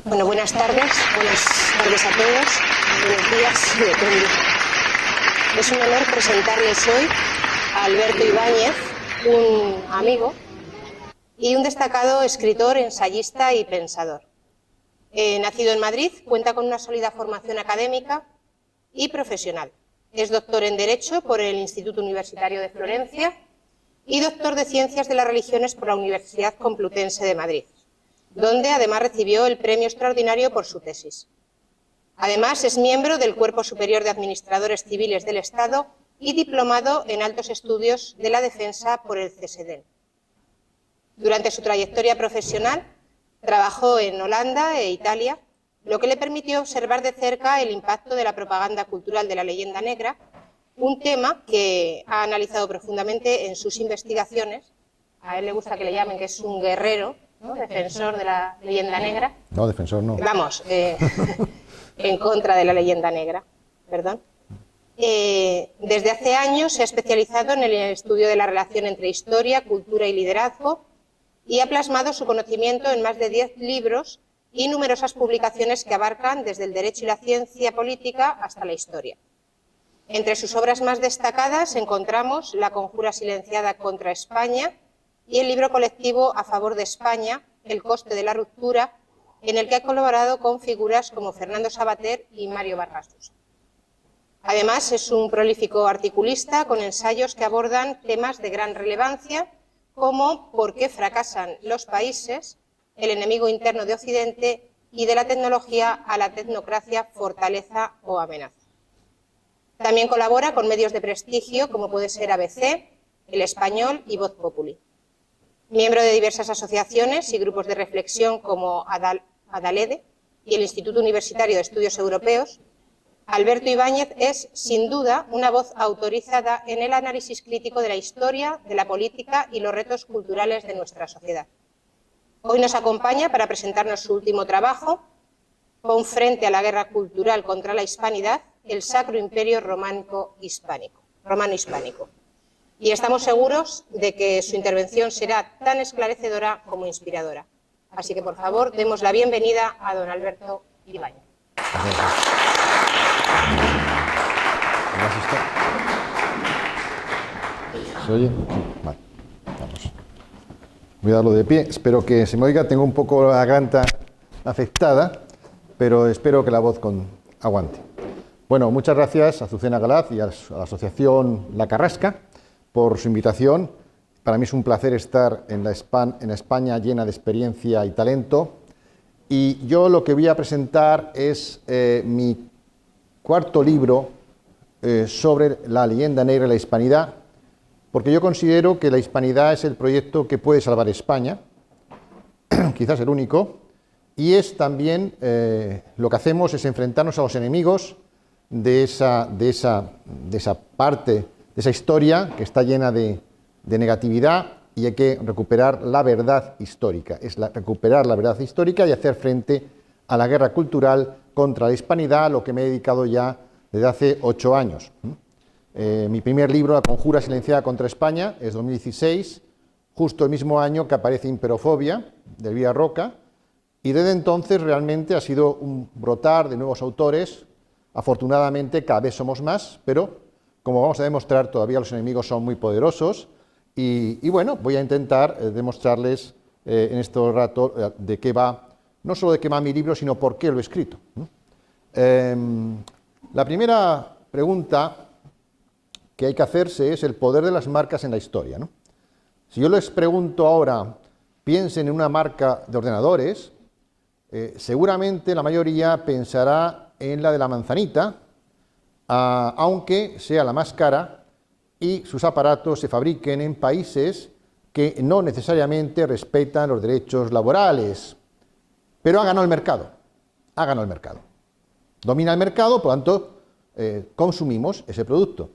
Bueno, buenas tardes a todos, buenos días, depende. Es un honor presentarles hoy a Alberto Ibáñez, un amigo y un destacado escritor, ensayista y pensador. Nacido en Madrid, cuenta con una sólida formación académica y profesional. Es doctor en Derecho por el Instituto Universitario de Florencia y doctor de Ciencias de las Religiones por la Universidad Complutense de Madrid, donde además recibió el premio extraordinario por su tesis. Además, es miembro del Cuerpo Superior de Administradores Civiles del Estado y diplomado en Altos Estudios de la Defensa por el CESEDEN. Durante su trayectoria profesional, trabajó en Holanda e Italia, lo que le permitió observar de cerca el impacto de la propaganda cultural de la leyenda negra, un tema que ha analizado profundamente en sus investigaciones. A él le gusta que le llamen que es un guerrero, ¿no? Defensor de la leyenda negra. No, defensor no. Vamos, en contra de la leyenda negra, perdón. Desde hace años se ha especializado en el estudio de la relación entre historia, cultura y liderazgo y ha plasmado su conocimiento en más de 10 libros y numerosas publicaciones que abarcan desde el derecho y la ciencia política hasta la historia. Entre sus obras más destacadas encontramos La conjura silenciada contra España y el libro colectivo A favor de España, El coste de la ruptura, en el que ha colaborado con figuras como Fernando Savater y Mario Vargas Llosa. Además, es un prolífico articulista con ensayos que abordan temas de gran relevancia como ¿por qué fracasan los países?, el enemigo interno de Occidente y de la tecnología a la tecnocracia, fortaleza o amenaza. También colabora con medios de prestigio como puede ser ABC, El Español y Voz Populi. Miembro de diversas asociaciones y grupos de reflexión como Adalede y el Instituto Universitario de Estudios Europeos, Alberto Ibáñez es, sin duda, una voz autorizada en el análisis crítico de la historia, de la política y los retos culturales de nuestra sociedad. Hoy nos acompaña para presentarnos su último trabajo, Pon frente a la guerra cultural contra la hispanidad, el Sacro Imperio Romano-Hispánico. Y estamos seguros de que su intervención será tan esclarecedora como inspiradora. Así que, por favor, demos la bienvenida a don Alberto Ibáñez. ¿Se oye? Vale, vamos. Voy a darlo de pie. Espero que se me oiga. Tengo un poco la garganta afectada, pero espero que la voz aguante. Bueno, muchas gracias a Azucena Galaz y a la asociación La Carrasca por su invitación. Para mí es un placer estar en la España llena de experiencia y talento. Y yo lo que voy a presentar es mi cuarto libro sobre la leyenda negra y la hispanidad, porque yo considero que la hispanidad es el proyecto que puede salvar España, quizás el único, y es también lo que hacemos es enfrentarnos a los enemigos de esa parte, de esa historia que está llena de negatividad, y hay que recuperar la verdad histórica. Recuperar la verdad histórica y hacer frente a la guerra cultural contra la hispanidad, a lo que me he dedicado ya desde hace 8 años. Mi primer libro, La conjura silenciada contra España, es 2016, justo el mismo año que aparece Imperofobia, de Elvira Roca, y desde entonces realmente ha sido un brotar de nuevos autores. Afortunadamente cada vez somos más, pero como vamos a demostrar, todavía los enemigos son muy poderosos, y bueno, voy a intentar demostrarles en este rato de qué va, no solo de qué va mi libro, sino por qué lo he escrito. La primera pregunta que hay que hacerse es el poder de las marcas en la historia, ¿no? Si yo les pregunto ahora, piensen en una marca de ordenadores, seguramente la mayoría pensará en la de la manzanita, aunque sea la más cara y sus aparatos se fabriquen en países que no necesariamente respetan los derechos laborales, pero ha ganado el mercado, domina el mercado, por lo tanto consumimos ese producto.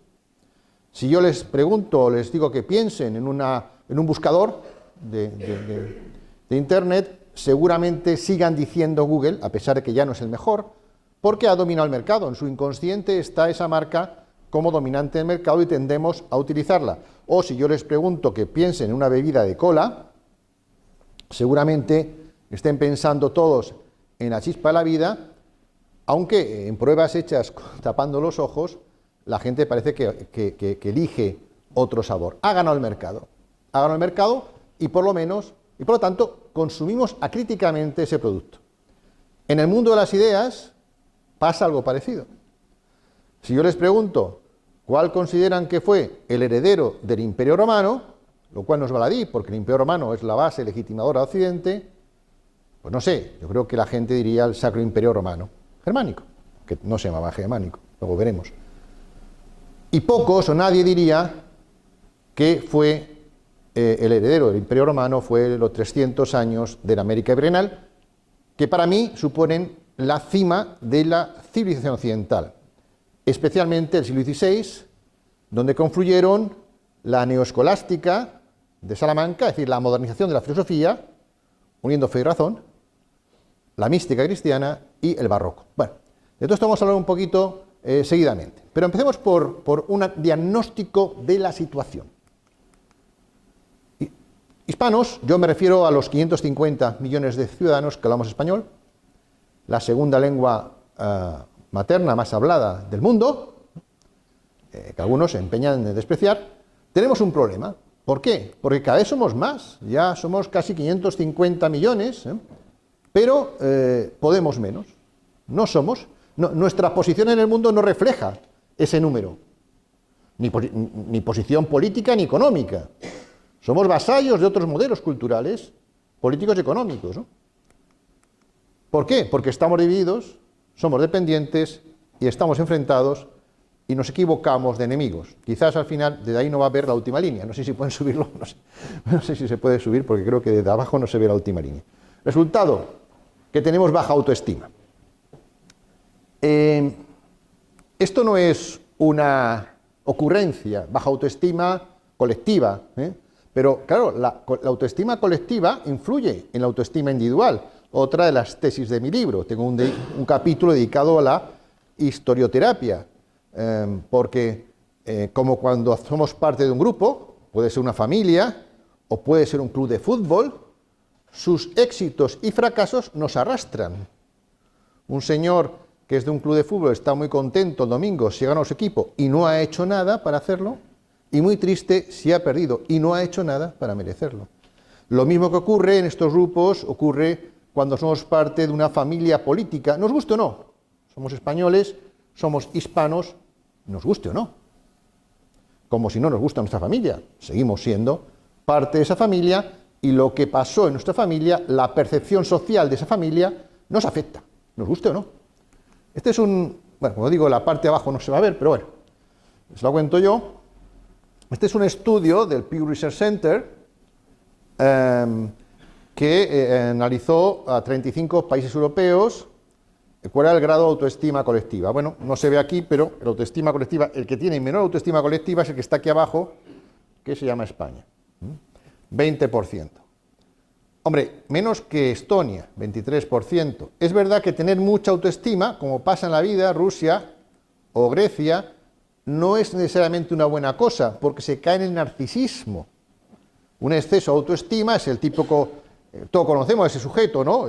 Si yo les pregunto, les digo que piensen en un buscador de Internet, seguramente sigan diciendo Google, a pesar de que ya no es el mejor, porque ha dominado el mercado. En su inconsciente está esa marca como dominante del mercado y tendemos a utilizarla. O si yo les pregunto que piensen en una bebida de cola, seguramente estén pensando todos en la chispa de la vida, aunque en pruebas hechas tapando los ojos, la gente parece que elige otro sabor. Ha ganado el mercado. Ha ganado el mercado y por lo tanto, consumimos acríticamente ese producto. En el mundo de las ideas pasa algo parecido. Si yo les pregunto cuál consideran que fue el heredero del Imperio Romano, lo cual no es baladí, porque el Imperio Romano es la base legitimadora de Occidente, pues no sé, yo creo que la gente diría el Sacro Imperio Romano Germánico, que no se llamaba germánico, luego veremos. Y pocos o nadie diría que fue el heredero del Imperio Romano fue los 300 años de la América Iberiana, que para mí suponen la cima de la civilización occidental, especialmente el siglo XVI, donde confluyeron la neoescolástica de Salamanca, es decir, la modernización de la filosofía, uniendo fe y razón, la mística cristiana y el barroco. Bueno, de todo esto vamos a hablar un poquito seguidamente, pero empecemos por un diagnóstico de la situación. Hispanos, yo me refiero a los 550 millones de ciudadanos que hablamos español, la segunda lengua materna más hablada del mundo, que algunos se empeñan en despreciar. Tenemos un problema. ¿Por qué? Porque cada vez somos más, ya somos casi 550 millones, pero podemos menos. No somos, nuestra posición en el mundo no refleja ese número, ni posición política ni económica. Somos vasallos de otros modelos culturales, políticos y económicos, ¿no? ¿Por qué? Porque estamos divididos, somos dependientes y estamos enfrentados y nos equivocamos de enemigos. Quizás al final de ahí no va a haber la última línea. No sé si pueden subirlo, no sé si se puede subir porque creo que desde abajo no se ve la última línea. Resultado, que tenemos baja autoestima. Esto no es una ocurrencia, baja autoestima colectiva, pero claro, la autoestima colectiva influye en la autoestima individual. Otra de las tesis de mi libro, tengo un capítulo dedicado a la historioterapia, porque como cuando somos parte de un grupo, puede ser una familia o puede ser un club de fútbol, sus éxitos y fracasos nos arrastran. Un señor que es de un club de fútbol está muy contento el domingo si ha ganado su equipo y no ha hecho nada para hacerlo, y muy triste si ha perdido y no ha hecho nada para merecerlo. Lo mismo que ocurre en estos grupos, ocurre cuando somos parte de una familia política, nos guste o no. Somos españoles, somos hispanos, nos guste o no. Como si no nos gusta nuestra familia, seguimos siendo parte de esa familia y lo que pasó en nuestra familia, la percepción social de esa familia, nos afecta, nos guste o no. Este es bueno, como digo, la parte de abajo no se va a ver, pero bueno, se lo cuento yo. Este es un estudio del Pew Research Center que analizó a 35 países europeos cuál era el grado de autoestima colectiva. Bueno, no se ve aquí, pero la autoestima colectiva, el que tiene menor autoestima colectiva es el que está aquí abajo, que se llama España. 20%. Hombre, menos que Estonia, 23%. Es verdad que tener mucha autoestima, como pasa en la vida, Rusia o Grecia, no es necesariamente una buena cosa, porque se cae en el narcisismo. Un exceso de autoestima es el típico, todos conocemos a ese sujeto, ¿no?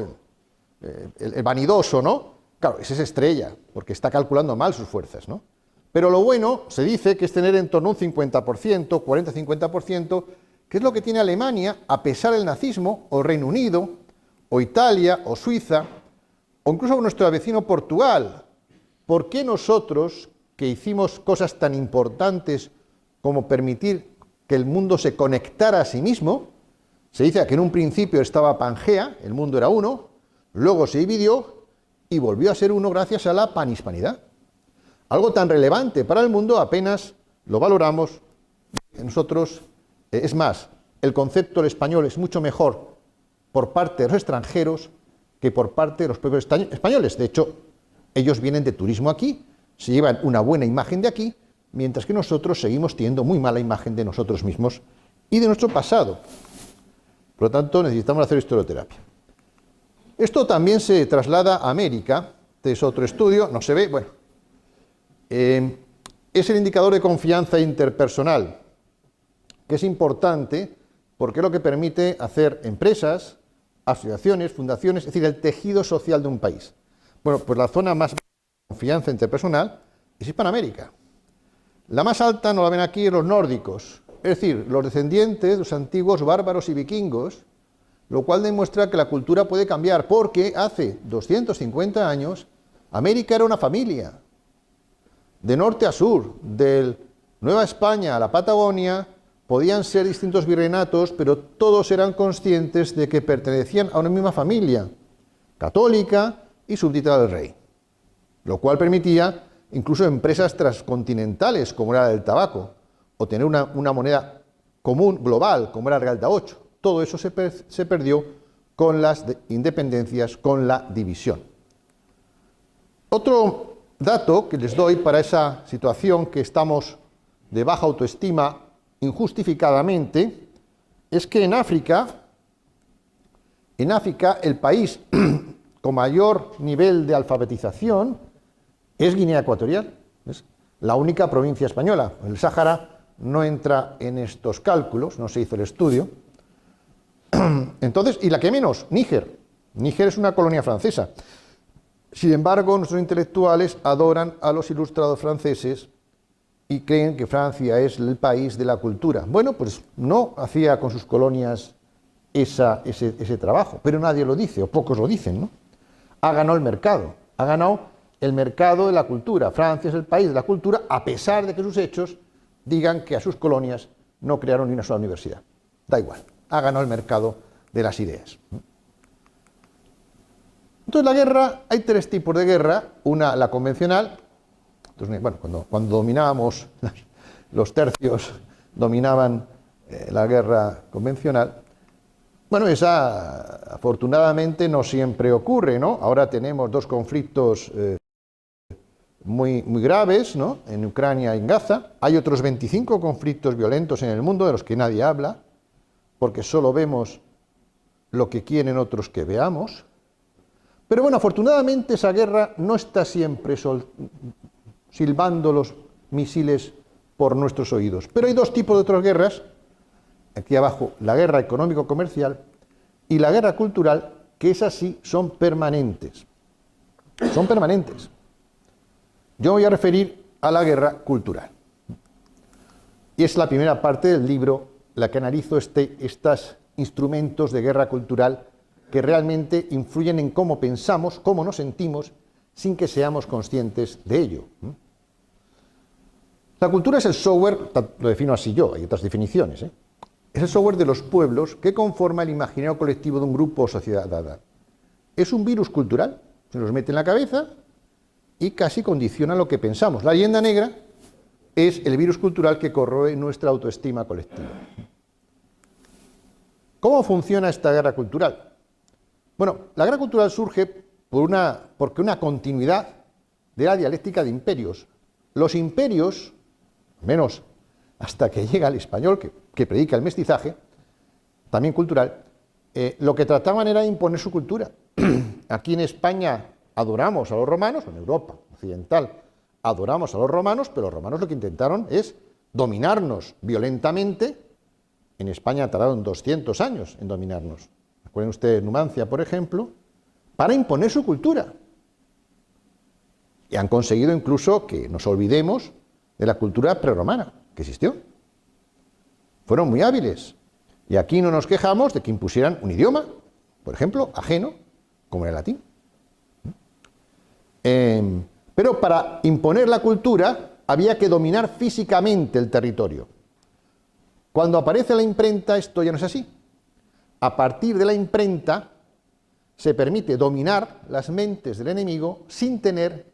El vanidoso, ¿no? Claro, ese es estrella, porque está calculando mal sus fuerzas, ¿no? Pero lo bueno, se dice, que es tener en torno a un 50%, 40-50%, que es lo que tiene Alemania, a pesar del nazismo, o Reino Unido, o Italia, o Suiza, o incluso nuestro vecino Portugal. ¿Por qué nosotros, que hicimos cosas tan importantes como permitir que el mundo se conectara a sí mismo, se dice que en un principio estaba Pangea, el mundo era uno, luego se dividió y volvió a ser uno gracias a la panhispanidad? Algo tan relevante para el mundo apenas lo valoramos nosotros. Es más, el concepto del español es mucho mejor por parte de los extranjeros que por parte de los propios españoles. De hecho, ellos vienen de turismo aquí, se llevan una buena imagen de aquí, mientras que nosotros seguimos teniendo muy mala imagen de nosotros mismos y de nuestro pasado. Por lo tanto, necesitamos hacer historioterapia. Esto también se traslada a América. Este es otro estudio, no se ve, bueno. Es el indicador de confianza interpersonal, que es importante porque es lo que permite hacer empresas, asociaciones, fundaciones, es decir, el tejido social de un país. Bueno, pues la zona más de confianza interpersonal es Hispanoamérica. La más alta, no la ven aquí, los nórdicos, es decir, los descendientes de los antiguos bárbaros y vikingos, lo cual demuestra que la cultura puede cambiar, porque hace 250 años América era una familia, de norte a sur, de Nueva España a la Patagonia, podían ser distintos virreinatos, pero todos eran conscientes de que pertenecían a una misma familia, católica y súbdita del rey, lo cual permitía incluso empresas transcontinentales, como era la del tabaco, o tener una moneda común, global, como era el Real de 8. Todo eso se perdió con las independencias, con la división. Otro dato que les doy para esa situación que estamos de baja autoestima injustificadamente, es que en África el país con mayor nivel de alfabetización es Guinea Ecuatorial. Es la única provincia española. El Sáhara no entra en estos cálculos, no se hizo el estudio. Entonces, y la que menos, Níger. Níger es una colonia francesa. Sin embargo, nuestros intelectuales adoran a los ilustrados franceses y creen que Francia es el país de la cultura. Bueno, pues no hacía con sus colonias ese trabajo, pero nadie lo dice, o pocos lo dicen, ¿no? Ha ganado el mercado de la cultura. Francia es el país de la cultura, a pesar de que sus hechos digan que a sus colonias no crearon ni una sola universidad. Da igual, ha ganado el mercado de las ideas. Entonces la guerra, hay tres tipos de guerra. Una, la convencional. Entonces, bueno, cuando dominábamos, los tercios dominaban la guerra convencional. Bueno, esa afortunadamente no siempre ocurre, ¿no? Ahora tenemos dos conflictos muy graves, ¿no? En Ucrania y en Gaza. Hay otros 25 conflictos violentos en el mundo de los que nadie habla, porque solo vemos lo que quieren otros que veamos. Pero bueno, afortunadamente esa guerra no está siempre silbando los misiles por nuestros oídos. Pero hay dos tipos de otras guerras, aquí abajo, la guerra económico-comercial y la guerra cultural, que esas sí son permanentes. Son permanentes. Yo me voy a referir a la guerra cultural. Y es la primera parte del libro la que analizo estos instrumentos de guerra cultural que realmente influyen en cómo pensamos, cómo nos sentimos, sin que seamos conscientes de ello. La cultura es el software, lo defino así yo, hay otras definiciones, es el software de los pueblos que conforma el imaginario colectivo de un grupo o sociedad dada. Es un virus cultural, se nos mete en la cabeza y casi condiciona lo que pensamos. La leyenda negra es el virus cultural que corroe nuestra autoestima colectiva. ¿Cómo funciona esta guerra cultural? Bueno, la guerra cultural surge porque una continuidad de la dialéctica de imperios. Los imperios, menos hasta que llega el español, que predica el mestizaje, también cultural, lo que trataban era imponer su cultura. Aquí en España adoramos a los romanos, o en Europa occidental adoramos a los romanos, pero los romanos lo que intentaron es dominarnos violentamente. En España tardaron 200 años en dominarnos. Recuerden ustedes Numancia, por ejemplo, para imponer su cultura. Y han conseguido incluso que nos olvidemos de la cultura prerromana que existió. Fueron muy hábiles. Y aquí no nos quejamos de que impusieran un idioma, por ejemplo, ajeno, como era el latín. Pero para imponer la cultura había que dominar físicamente el territorio. Cuando aparece la imprenta, esto ya no es así. A partir de la imprenta se permite dominar las mentes del enemigo sin tener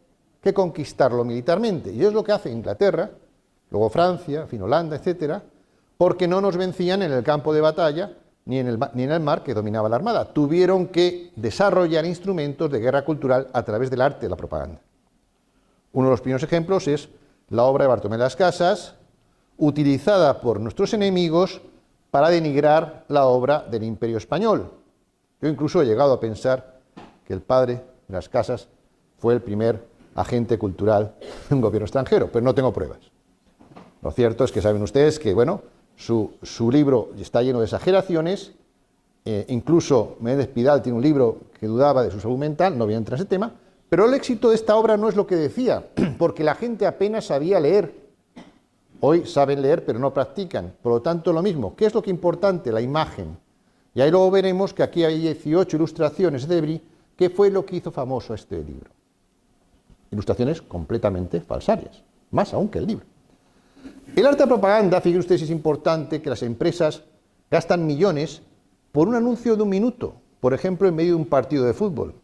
que conquistarlo militarmente. Y es lo que hace Inglaterra, luego Francia, en fin, Holanda, etcétera, porque no nos vencían en el campo de batalla ni en el mar, que dominaba la armada. Tuvieron que desarrollar instrumentos de guerra cultural a través del arte de la propaganda. Uno de los primeros ejemplos es la obra de Bartolomé de las Casas, utilizada por nuestros enemigos para denigrar la obra del Imperio Español. Yo incluso he llegado a pensar que el padre de las Casas fue el primer agente cultural de un gobierno extranjero, pero no tengo pruebas. Lo cierto es que saben ustedes que, bueno, su libro está lleno de exageraciones Incluso Menéndez Pidal tiene un libro que dudaba de su salud mental, no voy a entrar en ese tema, pero el éxito de esta obra no es lo que decía, porque la gente apenas sabía leer. Hoy saben leer, pero no practican. Por lo tanto, lo mismo. ¿Qué es lo que es importante? La imagen. Y ahí luego veremos que aquí hay 18 ilustraciones de Debris, que fue lo que hizo famoso este libro. Ilustraciones completamente falsarias, más aún que el libro. El arte de propaganda, fíjense ustedes, es importante que las empresas gastan millones por un anuncio de un minuto, por ejemplo, en medio de un partido de fútbol.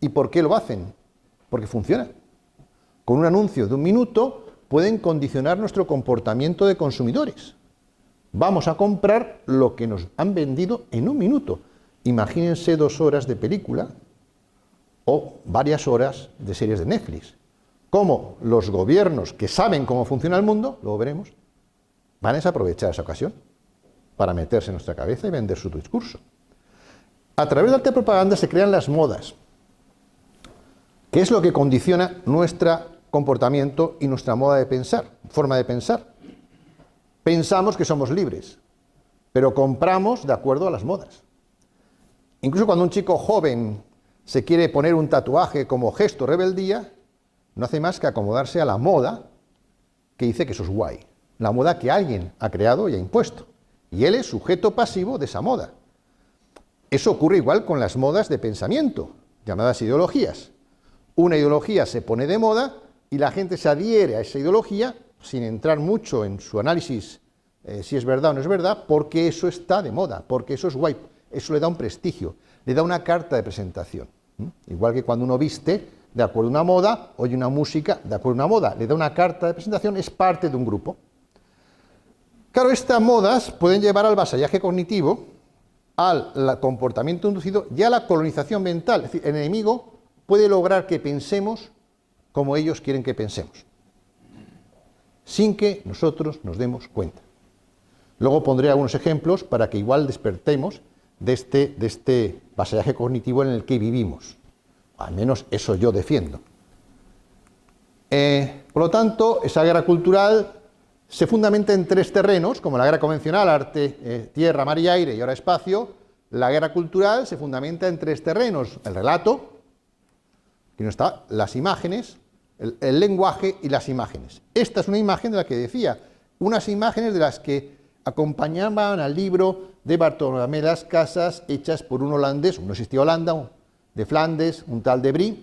¿Y por qué lo hacen? Porque funciona. Con un anuncio de un minuto pueden condicionar nuestro comportamiento de consumidores. Vamos a comprar lo que nos han vendido en un minuto. Imagínense 2 horas de película o varias horas de series de Netflix. Cómo los gobiernos que saben cómo funciona el mundo, luego veremos, van a desaprovechar esa ocasión para meterse en nuestra cabeza y vender su discurso. A través del arte de propaganda se crean las modas, que es lo que condiciona nuestro comportamiento y nuestra moda de pensar, forma de pensar. Pensamos que somos libres, pero compramos de acuerdo a las modas. Incluso cuando un chico joven se quiere poner un tatuaje como gesto de rebeldía, no hace más que acomodarse a la moda que dice que eso es guay. La moda que alguien ha creado y ha impuesto. Y él es sujeto pasivo de esa moda. Eso ocurre igual con las modas de pensamiento, llamadas ideologías. Una ideología se pone de moda y la gente se adhiere a esa ideología sin entrar mucho en su análisis si es verdad o no es verdad, porque eso está de moda, porque eso es guay, eso le da un prestigio, le da una carta de presentación. Igual que cuando uno viste de acuerdo a una moda, oye una música de acuerdo a una moda, le da una carta de presentación, es parte de un grupo. Claro, estas modas pueden llevar al vasallaje cognitivo, al comportamiento inducido y a la colonización mental. Es decir, el enemigo puede lograr que pensemos como ellos quieren que pensemos, sin que nosotros nos demos cuenta. Luego pondré algunos ejemplos para que igual despertemos de este vasallaje cognitivo en el que vivimos. Al menos eso yo defiendo. Por lo tanto, esa guerra cultural se fundamenta en 3 terrenos, como la guerra convencional, arte, tierra, mar y aire, y ahora espacio. La guerra cultural se fundamenta en 3 terrenos: el relato, que no está, las imágenes, el lenguaje y las imágenes. Esta es una imagen de la que decía, unas imágenes de las que acompañaban al libro de Bartolomé de las Casas, hechas por un holandés, no existía Holanda, de Flandes, un tal Debris,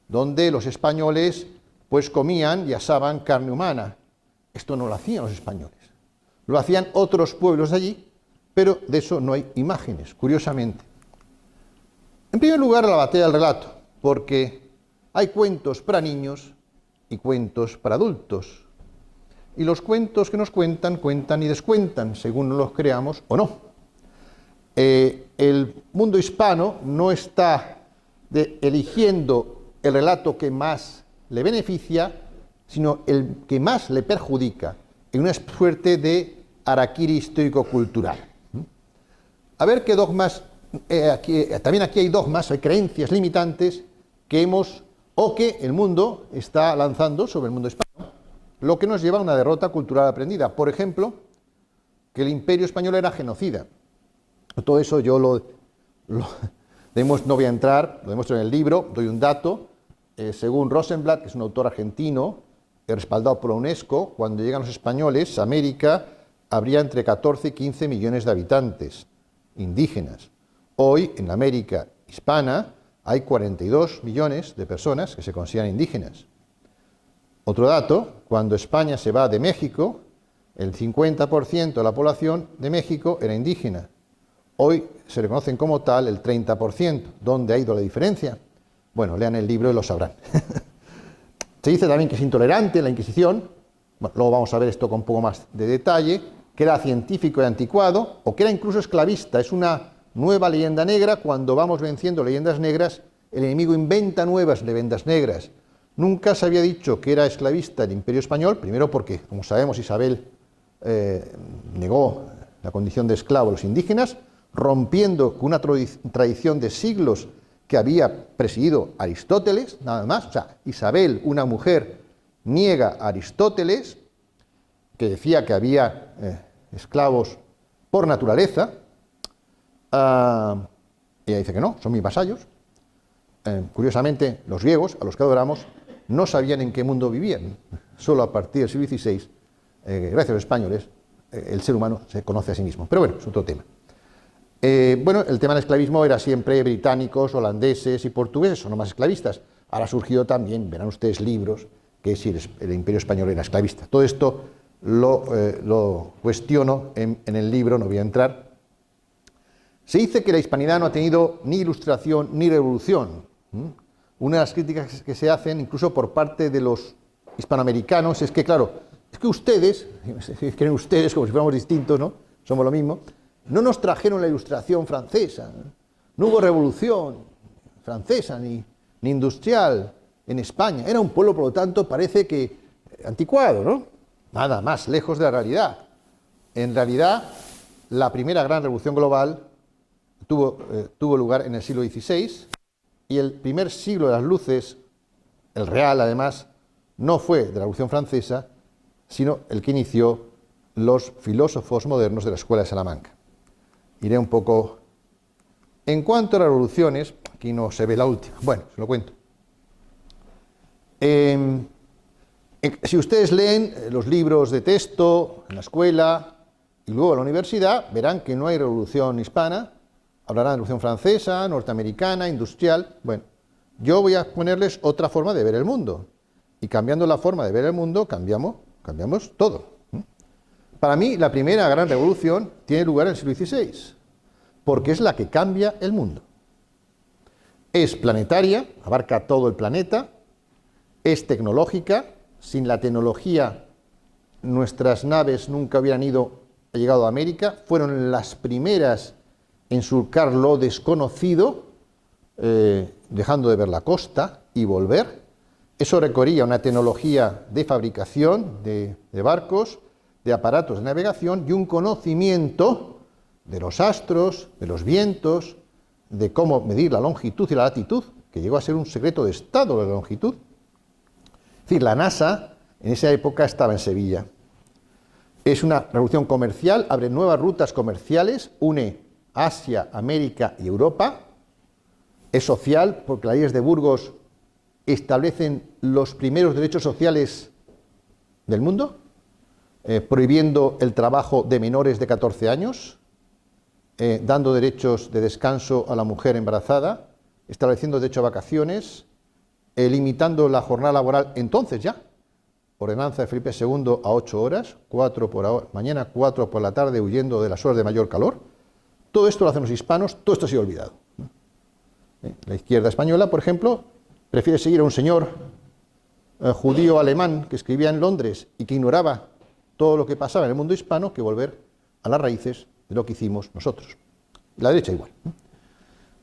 donde los españoles pues comían y asaban carne humana. Esto no lo hacían los españoles, lo hacían otros pueblos de allí, pero de eso no hay imágenes, curiosamente. En primer lugar, la batalla del relato, porque hay cuentos para niños y cuentos para adultos. Y los cuentos que nos cuentan, cuentan y descuentan, según los creamos o no. El mundo hispano no está eligiendo el relato que más le beneficia, sino el que más le perjudica, en una suerte de harakiri histórico-cultural. A ver qué dogmas, también aquí hay dogmas, hay creencias limitantes que que el mundo está lanzando sobre el mundo hispano, lo que nos lleva a una derrota cultural aprendida. Por ejemplo, que el Imperio español era genocida. Todo eso yo no voy a entrar, lo demuestro en el libro, doy un dato. Según Rosenblatt, que es un autor argentino, respaldado por la UNESCO, cuando llegan los españoles a América, habría entre 14 y 15 millones de habitantes indígenas. Hoy, en América hispana, hay 42 millones de personas que se consideran indígenas. Otro dato, cuando España se va de México, el 50% de la población de México era indígena. Hoy se reconocen como tal el 30%. ¿Dónde ha ido la diferencia? Bueno, lean el libro y lo sabrán. Se dice también que es intolerante la Inquisición. Bueno, luego vamos a ver esto con un poco más de detalle, que era científico y anticuado, o que era incluso esclavista. Es una nueva leyenda negra. Cuando vamos venciendo leyendas negras, el enemigo inventa nuevas leyendas negras. Nunca se había dicho que era esclavista el Imperio Español, primero porque, como sabemos, Isabel negó la condición de esclavo a los indígenas, rompiendo con una tradición de siglos que había presidido Aristóteles, nada más. O sea, Isabel, una mujer, niega a Aristóteles, que decía que había esclavos por naturaleza. Ella dice que no, son mis vasallos. Curiosamente, los griegos, a los que adoramos, no sabían en qué mundo vivían. Solo a partir del siglo XVI, gracias a los españoles, el ser humano se conoce a sí mismo. Pero bueno, es otro tema. Bueno, el tema del esclavismo era siempre británicos, holandeses y portugueses, son los más esclavistas. Ahora ha surgido también, verán ustedes, libros que si el Imperio Español era esclavista. Todo esto lo cuestiono en el libro, no voy a entrar. Se dice que la hispanidad no ha tenido ni ilustración ni revolución. Una de las críticas que se hacen, incluso por parte de los hispanoamericanos, es que, claro, es que ustedes, creen ustedes como si fuéramos distintos, ¿no? Somos lo mismo, no nos trajeron la ilustración francesa, no hubo revolución francesa ni industrial en España. Era un pueblo, por lo tanto, parece que anticuado, ¿no? Nada más lejos de la realidad. En realidad, la primera gran revolución global tuvo lugar en el siglo XVI, y el primer siglo de las luces, el real además, no fue de la Revolución Francesa, sino el que inició los filósofos modernos de la Escuela de Salamanca. Iré un poco... En cuanto a las revoluciones, aquí no se ve la última, bueno, se lo cuento. Si ustedes leen los libros de texto en la escuela y luego en la universidad, verán que no hay revolución hispana. Hablarán de revolución francesa, norteamericana, industrial. Bueno, yo voy a ponerles otra forma de ver el mundo. Y cambiando la forma de ver el mundo, cambiamos todo. Para mí, la primera gran revolución tiene lugar en el siglo XVI, porque es la que cambia el mundo. Es planetaria, abarca todo el planeta, es tecnológica. Sin la tecnología, nuestras naves nunca hubieran llegado a América. Fueron las primeras en surcar lo desconocido, dejando de ver la costa y volver. Eso requería una tecnología de fabricación de barcos, de aparatos de navegación y un conocimiento de los astros, de los vientos, de cómo medir la longitud y la latitud, que llegó a ser un secreto de Estado la longitud. Es decir, la NASA en esa época estaba en Sevilla. Es una revolución comercial, abre nuevas rutas comerciales, une Asia, América y Europa. Es social porque las leyes de Burgos establecen los primeros derechos sociales del mundo, prohibiendo el trabajo de menores de 14 años, dando derechos de descanso a la mujer embarazada, estableciendo derecho a vacaciones, limitando la jornada laboral entonces ya, ordenanza de Felipe II a 8 horas, 4 por mañana, 4 por la tarde, huyendo de las horas de mayor calor. Todo esto lo hacen los hispanos, todo esto ha sido olvidado. La izquierda española, por ejemplo, prefiere seguir a un señor judío alemán que escribía en Londres y que ignoraba todo lo que pasaba en el mundo hispano que volver a las raíces de lo que hicimos nosotros. La derecha igual.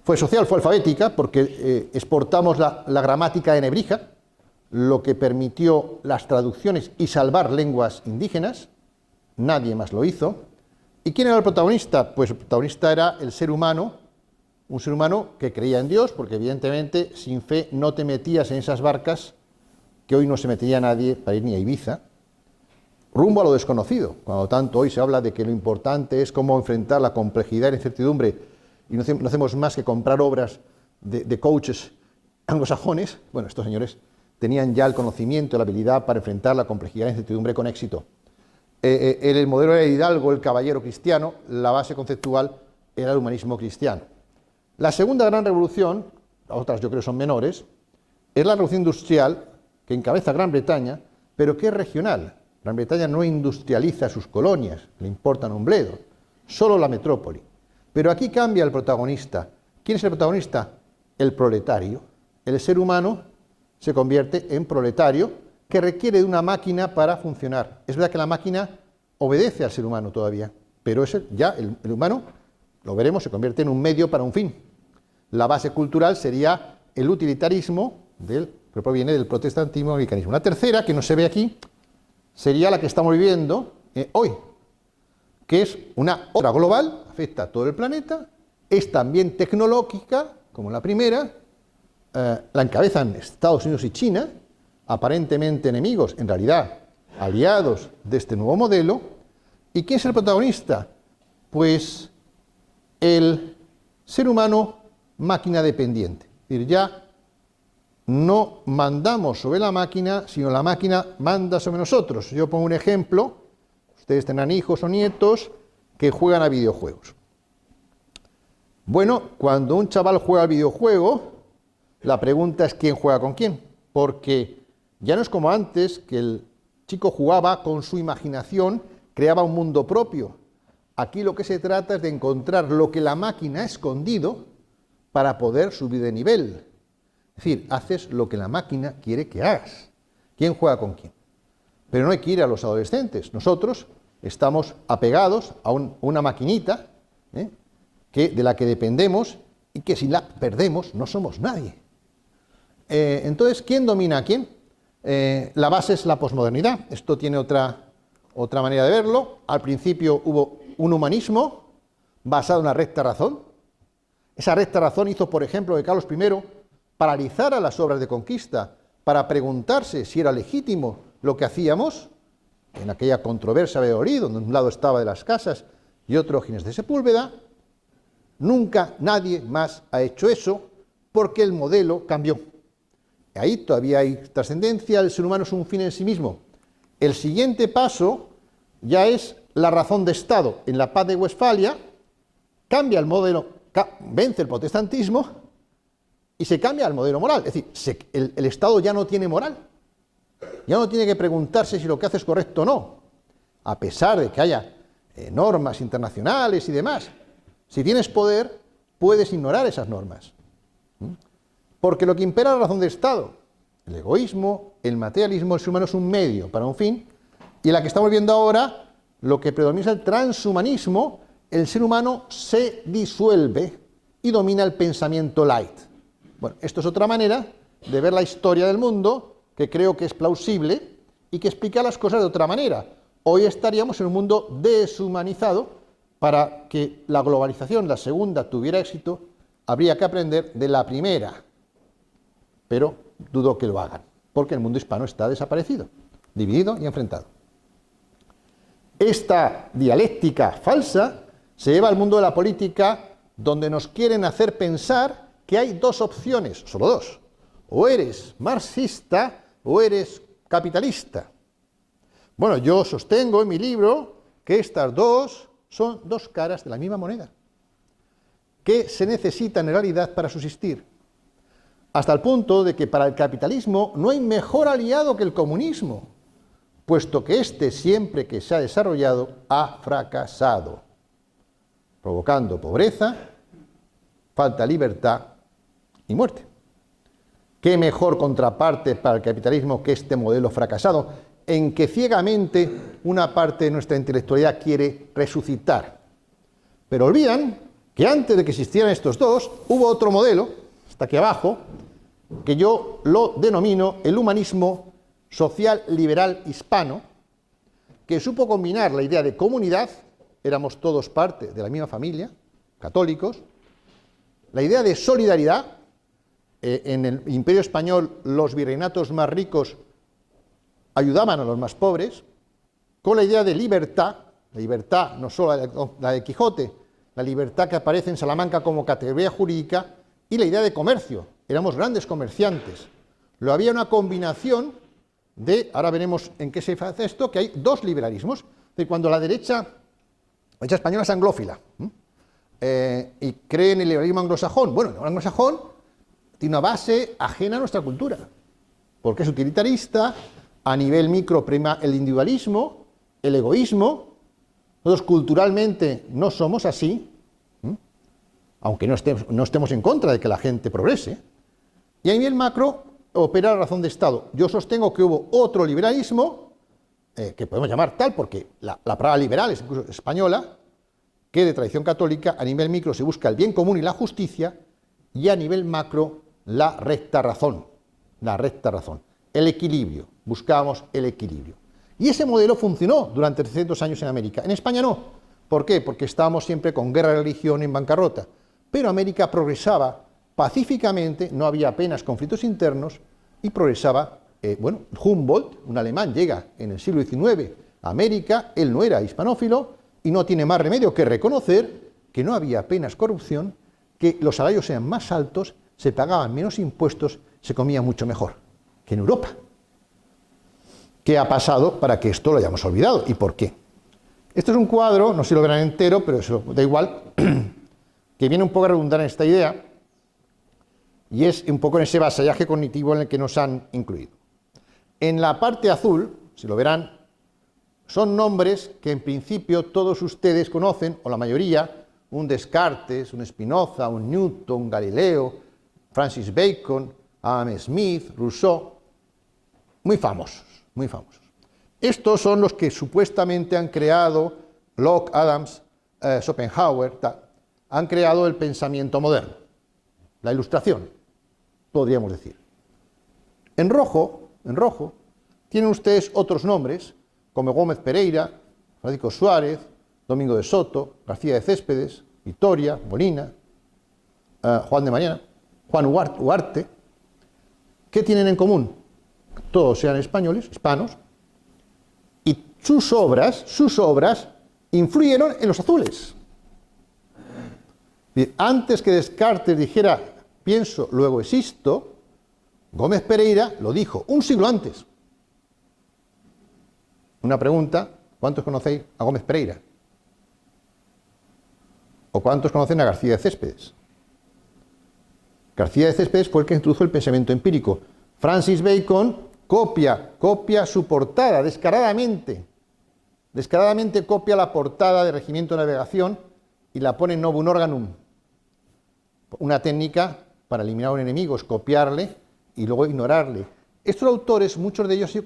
Fue social, fue alfabética, porque exportamos la gramática de Nebrija, lo que permitió las traducciones y salvar lenguas indígenas. Nadie más lo hizo. ¿Y quién era el protagonista? Pues el protagonista era el ser humano, un ser humano que creía en Dios, porque evidentemente sin fe no te metías en esas barcas que hoy no se metería nadie para ir ni a Ibiza, rumbo a lo desconocido. Cuando tanto hoy se habla de que lo importante es cómo enfrentar la complejidad y la incertidumbre, y no hacemos más que comprar obras de coaches anglosajones. Bueno, estos señores tenían ya el conocimiento y la habilidad para enfrentar la complejidad y la incertidumbre con éxito. El modelo era Hidalgo, el caballero cristiano, la base conceptual era el humanismo cristiano. La segunda gran revolución, las otras yo creo son menores, es la revolución industrial que encabeza Gran Bretaña, pero que es regional. Gran Bretaña no industrializa sus colonias, le importan un bledo, solo la metrópoli. Pero aquí cambia el protagonista. ¿Quién es el protagonista? El proletario. El ser humano se convierte en proletario que requiere de una máquina para funcionar. Es verdad que la máquina obedece al ser humano todavía, pero el humano, lo veremos, se convierte en un medio para un fin. La base cultural sería el utilitarismo que proviene del protestantismo americanismo. La tercera, que no se ve aquí, sería la que estamos viviendo hoy, que es una otra global, afecta a todo el planeta, es también tecnológica, como la primera, la encabezan Estados Unidos y China, aparentemente enemigos, en realidad aliados de este nuevo modelo. ¿Y quién es el protagonista? Pues el ser humano, máquina dependiente. Es decir, ya no mandamos sobre la máquina, sino la máquina manda sobre nosotros. Yo pongo un ejemplo, ustedes tendrán hijos o nietos que juegan a videojuegos. Bueno, cuando un chaval juega al videojuego, la pregunta es quién juega con quién, porque ya no es como antes, que el chico jugaba con su imaginación, creaba un mundo propio. Aquí lo que se trata es de encontrar lo que la máquina ha escondido para poder subir de nivel. Es decir, haces lo que la máquina quiere que hagas. ¿Quién juega con quién? Pero no hay que ir a los adolescentes. Nosotros estamos apegados a una maquinita, de la que dependemos y que si la perdemos no somos nadie. Entonces, ¿quién domina a quién? La base es la posmodernidad. Esto tiene otra manera de verlo. Al principio hubo un humanismo basado en la recta razón. Esa recta razón hizo, por ejemplo, que Carlos I paralizara las obras de conquista para preguntarse si era legítimo lo que hacíamos, en aquella controversia de Valladolid, donde un lado estaba de las Casas y otro Ginés de Sepúlveda. Nunca nadie más ha hecho eso porque el modelo cambió. Ahí todavía hay trascendencia, el ser humano es un fin en sí mismo. El siguiente paso ya es la razón de Estado. En la Paz de Westfalia cambia el modelo, vence el protestantismo y se cambia el modelo moral. Es decir, el Estado ya no tiene moral. Ya no tiene que preguntarse si lo que hace es correcto o no, a pesar de que haya normas internacionales y demás. Si tienes poder, puedes ignorar esas normas. Porque lo que impera es la razón de Estado. El egoísmo, el materialismo, el ser humano es un medio para un fin. Y en la que estamos viendo ahora, lo que predomina es el transhumanismo. El ser humano se disuelve y domina el pensamiento light. Bueno, esto es otra manera de ver la historia del mundo que creo que es plausible y que explica las cosas de otra manera. Hoy estaríamos en un mundo deshumanizado. Para que la globalización, la segunda, tuviera éxito, habría que aprender de la primera. Pero dudo que lo hagan, porque el mundo hispano está desaparecido, dividido y enfrentado. Esta dialéctica falsa se lleva al mundo de la política, donde nos quieren hacer pensar que hay dos opciones, solo dos. O eres marxista o eres capitalista. Bueno, yo sostengo en mi libro que estas dos son dos caras de la misma moneda, que se necesitan en realidad para subsistir, hasta el punto de que para el capitalismo no hay mejor aliado que el comunismo, puesto que éste, siempre que se ha desarrollado, ha fracasado, provocando pobreza, falta de libertad y muerte. ¿Qué mejor contraparte para el capitalismo que este modelo fracasado, en que ciegamente una parte de nuestra intelectualidad quiere resucitar? Pero olvidan que antes de que existieran estos dos, hubo otro modelo, está aquí abajo, que yo lo denomino el humanismo social liberal hispano, que supo combinar la idea de comunidad, éramos todos parte de la misma familia, católicos, la idea de solidaridad. En el Imperio Español los virreinatos más ricos ayudaban a los más pobres, con la idea de libertad, la libertad no solo la de Quijote, la libertad que aparece en Salamanca como categoría jurídica, y la idea de comercio. Éramos grandes comerciantes. Lo había una combinación de, ahora veremos en qué se hace esto, que hay dos liberalismos. De cuando la derecha española es anglófila y cree en el liberalismo anglosajón. Bueno, el anglosajón tiene una base ajena a nuestra cultura, porque es utilitarista, a nivel micro prima el individualismo, el egoísmo. Nosotros culturalmente no somos así, aunque no estemos en contra de que la gente progrese. Y a nivel macro opera la razón de Estado. Yo sostengo que hubo otro liberalismo, que podemos llamar tal, porque la palabra liberal es incluso española, que de tradición católica. A nivel micro se busca el bien común y la justicia, y a nivel macro la recta razón, el equilibrio. Buscábamos el equilibrio. Y ese modelo funcionó durante 300 años en América. En España no. ¿Por qué? Porque estábamos siempre con guerra de religión en bancarrota. Pero América progresaba pacíficamente, no había apenas conflictos internos, y progresaba, Humboldt, un alemán, llega en el siglo XIX a América, él no era hispanófilo, y no tiene más remedio que reconocer que no había apenas corrupción, que los salarios sean más altos, se pagaban menos impuestos, se comía mucho mejor que en Europa. ¿Qué ha pasado para que esto lo hayamos olvidado? ¿Y por qué? Esto es un cuadro, no sé si lo verán entero, pero eso da igual, que viene un poco a redundar en esta idea, y es un poco en ese vasallaje cognitivo en el que nos han incluido. En la parte azul, si lo verán, son nombres que en principio todos ustedes conocen, o la mayoría, un Descartes, un Spinoza, un Newton, un Galileo, Francis Bacon, Adam Smith, Rousseau, muy famosos, muy famosos. Estos son los que supuestamente han creado Locke, Adams, Schopenhauer, han creado el pensamiento moderno, la Ilustración, podríamos decir. En rojo, tienen ustedes otros nombres, como Gómez Pereira, Francisco Suárez, Domingo de Soto, García de Céspedes, Vitoria, Molina, Juan de Mariana, Juan Ugarte. ¿Qué tienen en común? Todos eran españoles, hispanos, y sus obras influyeron en los azules. Antes que Descartes dijera pienso, luego existo, Gómez Pereira lo dijo un siglo antes. Una pregunta, ¿cuántos conocéis a Gómez Pereira? ¿O cuántos conocen a García de Céspedes? García de Céspedes fue el que introdujo el pensamiento empírico. Francis Bacon copia su portada descaradamente copia la portada de Regimiento de Navegación y la pone en Novum Organum, una técnica para eliminar a un enemigo, es copiarle y luego ignorarle. Estos autores, muchos de ellos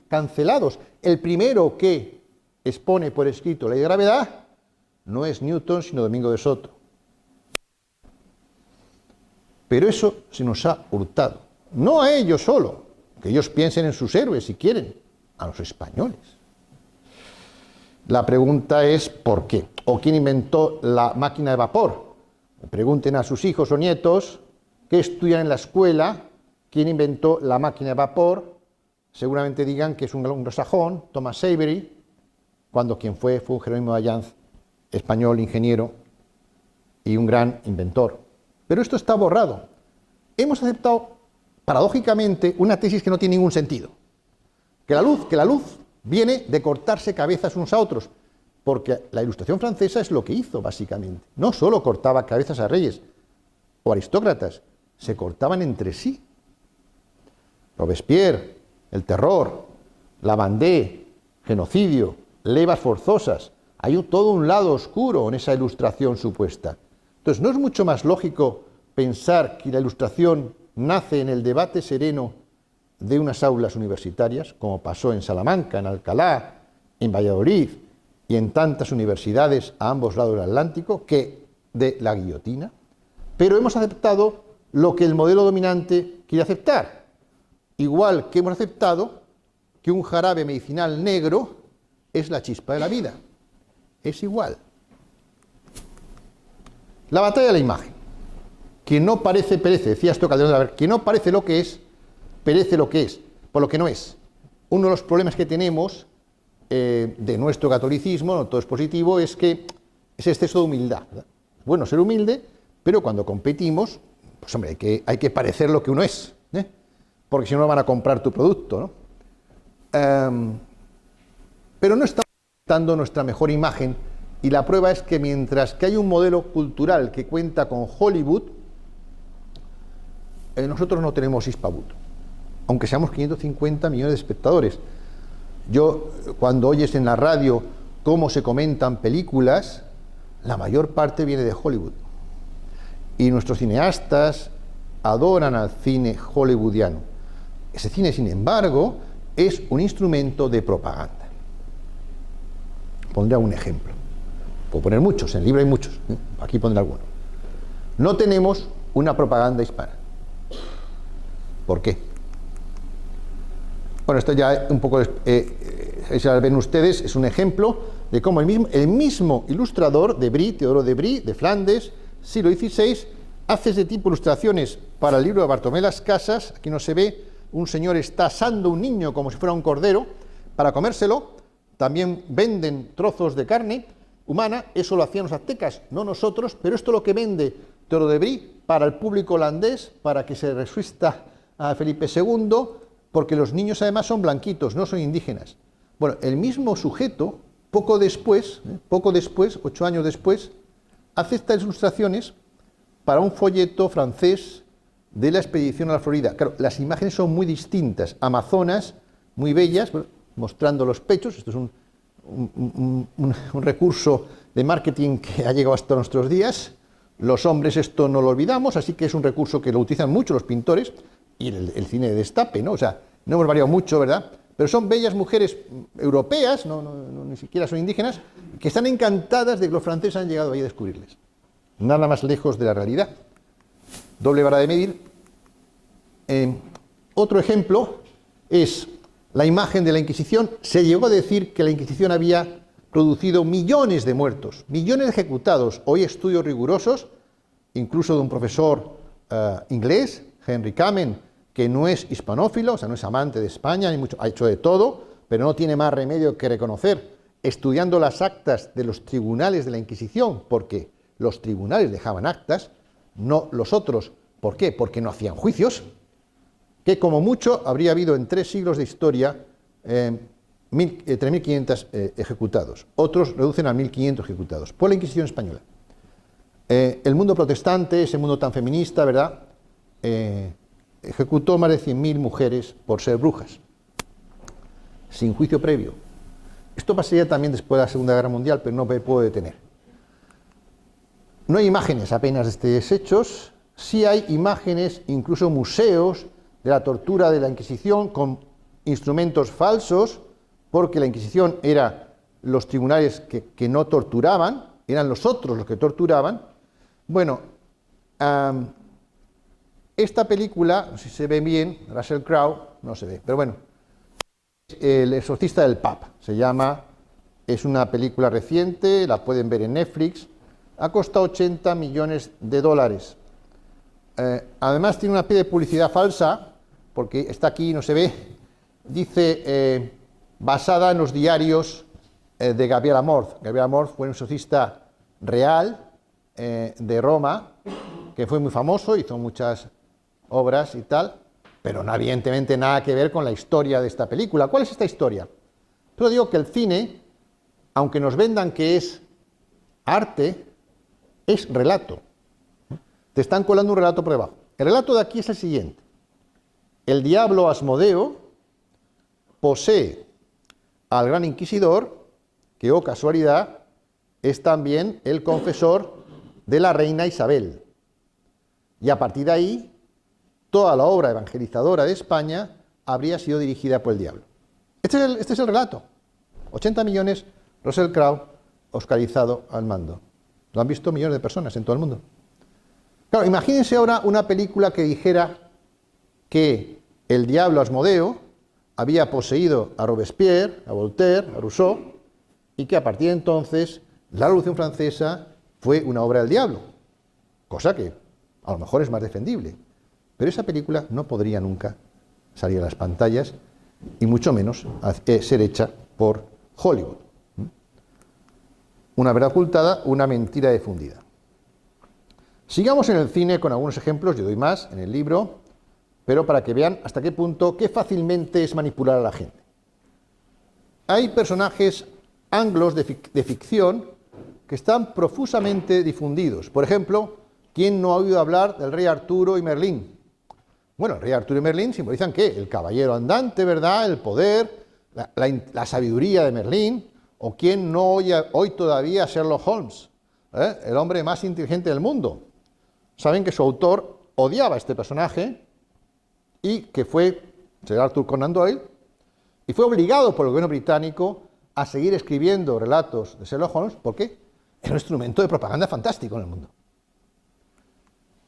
cancelados, el primero que expone por escrito la ley de gravedad no es Newton, sino Domingo de Soto. Pero eso se nos ha hurtado, no a ellos solo, que ellos piensen en sus héroes si quieren, a los españoles. La pregunta es ¿por qué? ¿O quién inventó la máquina de vapor? Pregunten a sus hijos o nietos que estudian en la escuela quién inventó la máquina de vapor. Seguramente digan que es un anglosajón, Thomas Savery, cuando quien fue un Jerónimo de Allanz, español, ingeniero y un gran inventor. Pero esto está borrado. Hemos aceptado, paradójicamente, una tesis que no tiene ningún sentido. Que la luz viene de cortarse cabezas unos a otros, porque la Ilustración francesa es lo que hizo, básicamente. No solo cortaba cabezas a reyes o aristócratas, se cortaban entre sí. Robespierre, el terror, la Vendée, genocidio, levas forzosas. Hay todo un lado oscuro en esa Ilustración supuesta. Entonces, ¿no es mucho más lógico pensar que la Ilustración nace en el debate sereno de unas aulas universitarias, como pasó en Salamanca, en Alcalá, en Valladolid y en tantas universidades a ambos lados del Atlántico, que de la guillotina? Pero hemos aceptado lo que el modelo dominante quiere aceptar, igual que hemos aceptado que un jarabe medicinal negro es la chispa de la vida. Es igual. La batalla de la imagen. Quien no parece, perece. Decía esto Calderón de la Barca. Quien no parece lo que es, perece lo que es, por lo que no es. Uno de los problemas que tenemos de nuestro catolicismo, no todo es positivo, es que es exceso de humildad, ¿verdad? Bueno, ser humilde, pero cuando competimos, pues hombre, hay que parecer lo que uno es, porque si no van a comprar tu producto, ¿no? Pero no estamos dando nuestra mejor imagen, y la prueba es que mientras que hay un modelo cultural que cuenta con Hollywood, nosotros no tenemos Hispabut, aunque seamos 550 millones de espectadores. Yo, cuando oyes en la radio cómo se comentan películas, la mayor parte viene de Hollywood. Y nuestros cineastas adoran al cine hollywoodiano. Ese cine, sin embargo, es un instrumento de propaganda. Pondré un ejemplo. Puedo poner muchos, en el libro hay muchos. Aquí pondré alguno. No tenemos una propaganda hispana. ¿Por qué? Bueno, esto ya un poco, ya ven ustedes, es un ejemplo de cómo el mismo ilustrador, Teodoro de Brie, de Flandes, siglo XVI, hace ese tipo de ilustraciones para el libro de Bartolomé Las Casas. Aquí no se ve, un señor está asando un niño como si fuera un cordero para comérselo. También venden trozos de carne humana, eso lo hacían los aztecas, no nosotros, pero esto es lo que vende Teodoro de Brie, para el público holandés, para que se resucita a Felipe II, porque los niños además son blanquitos, no son indígenas. Bueno, el mismo sujeto, poco después, 8 años después, hace estas ilustraciones para un folleto francés de la expedición a la Florida. Claro, las imágenes son muy distintas, amazonas, muy bellas, mostrando los pechos. Esto es un recurso de marketing que ha llegado hasta nuestros días. Los hombres esto no lo olvidamos, así que es un recurso que lo utilizan mucho los pintores y el cine de destape, ¿no? O sea, no hemos variado mucho, ¿verdad? Pero son bellas mujeres europeas, ni siquiera son indígenas, que están encantadas de que los franceses han llegado ahí a descubrirles. Nada más lejos de la realidad. Doble vara de medir. Otro ejemplo es la imagen de la Inquisición. Se llegó a decir que la Inquisición había producido millones de muertos, millones de ejecutados. Hoy estudios rigurosos, incluso de un profesor inglés, Henry Kamen, que no es hispanófilo, o sea, no es amante de España, ni mucho, ha hecho de todo, pero no tiene más remedio que reconocer, estudiando las actas de los tribunales de la Inquisición, porque los tribunales dejaban actas, no los otros. ¿Por qué? Porque no hacían juicios, que como mucho habría habido en 3 siglos de historia 3.500 ejecutados. Otros reducen a 1.500 ejecutados por la Inquisición española. El mundo protestante, ese mundo tan feminista, ¿verdad?, ejecutó más de 100.000 mujeres por ser brujas, sin juicio previo. Esto pasaría también después de la Segunda Guerra Mundial, pero no me puedo detener. No hay imágenes apenas de estos hechos, sí hay imágenes, incluso museos, de la tortura de la Inquisición con instrumentos falsos, porque la Inquisición era los tribunales que no torturaban, eran los otros los que torturaban. Bueno, esta película, no sé si se ve bien, Russell Crowe, no se ve, pero bueno, El exorcista del Papa, se llama, es una película reciente, la pueden ver en Netflix, ha costado 80 millones de dólares. Además tiene una pie de publicidad falsa, porque está aquí, no se ve, dice, basada en los diarios de Gabriel Amorth. Gabriel Amorth fue un exorcista real de Roma, que fue muy famoso, hizo muchas obras y tal, pero no evidentemente nada que ver con la historia de esta película. ¿Cuál es esta historia? Yo digo que el cine, aunque nos vendan que es arte, es relato. Te están colando un relato por debajo. El relato de aquí es el siguiente. El diablo Asmodeo posee al gran inquisidor, que, oh casualidad, es también el confesor de la reina Isabel. Y a partir de ahí, toda la obra evangelizadora de España habría sido dirigida por el diablo. Este es el relato. 80 millones, Russell Crowe, oscarizado al mando. Lo han visto millones de personas en todo el mundo. Claro, imagínense ahora una película que dijera que el diablo Asmodeo había poseído a Robespierre, a Voltaire, a Rousseau, y que a partir de entonces la Revolución Francesa fue una obra del diablo, cosa que a lo mejor es más defendible. Pero esa película no podría nunca salir a las pantallas, y mucho menos ser hecha por Hollywood. Una verdad ocultada, una mentira difundida. Sigamos en el cine con algunos ejemplos, yo doy más en el libro, pero para que vean hasta qué punto, qué fácilmente es manipular a la gente. Hay personajes anglos de ficción que están profusamente difundidos. Por ejemplo, ¿quién no ha oído hablar del rey Arturo y Merlín? Bueno, el rey Arturo y Merlín simbolizan ¿qué? El caballero andante, ¿verdad? El poder, la sabiduría de Merlín. ¿O quién no oye hoy todavía a Sherlock Holmes? El hombre más inteligente del mundo. Saben que su autor odiaba a este personaje y que fue Sir Arthur Conan Doyle, y fue obligado por el gobierno británico a seguir escribiendo relatos de Sherlock Holmes porque era un instrumento de propaganda fantástico en el mundo.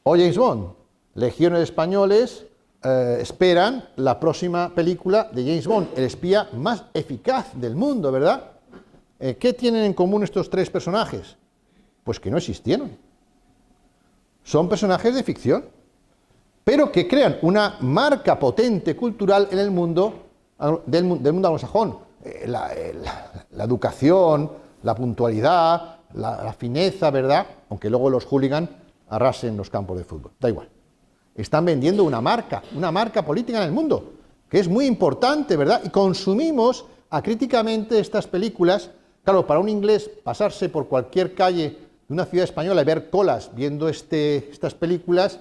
O James Bond. Legiones de españoles esperan la próxima película de James Bond, el espía más eficaz del mundo, ¿verdad? ¿Qué tienen en común estos 3 personajes? Pues que no existieron. Son personajes de ficción, pero que crean una marca potente cultural en el mundo del mundo anglosajón. La educación, la puntualidad, la fineza, ¿verdad? Aunque luego los hooligans arrasen los campos de fútbol. Da igual. Están vendiendo una marca política en el mundo, que es muy importante, ¿verdad? Y consumimos acríticamente estas películas. Claro, para un inglés pasarse por cualquier calle de una ciudad española y ver colas viendo estas películas,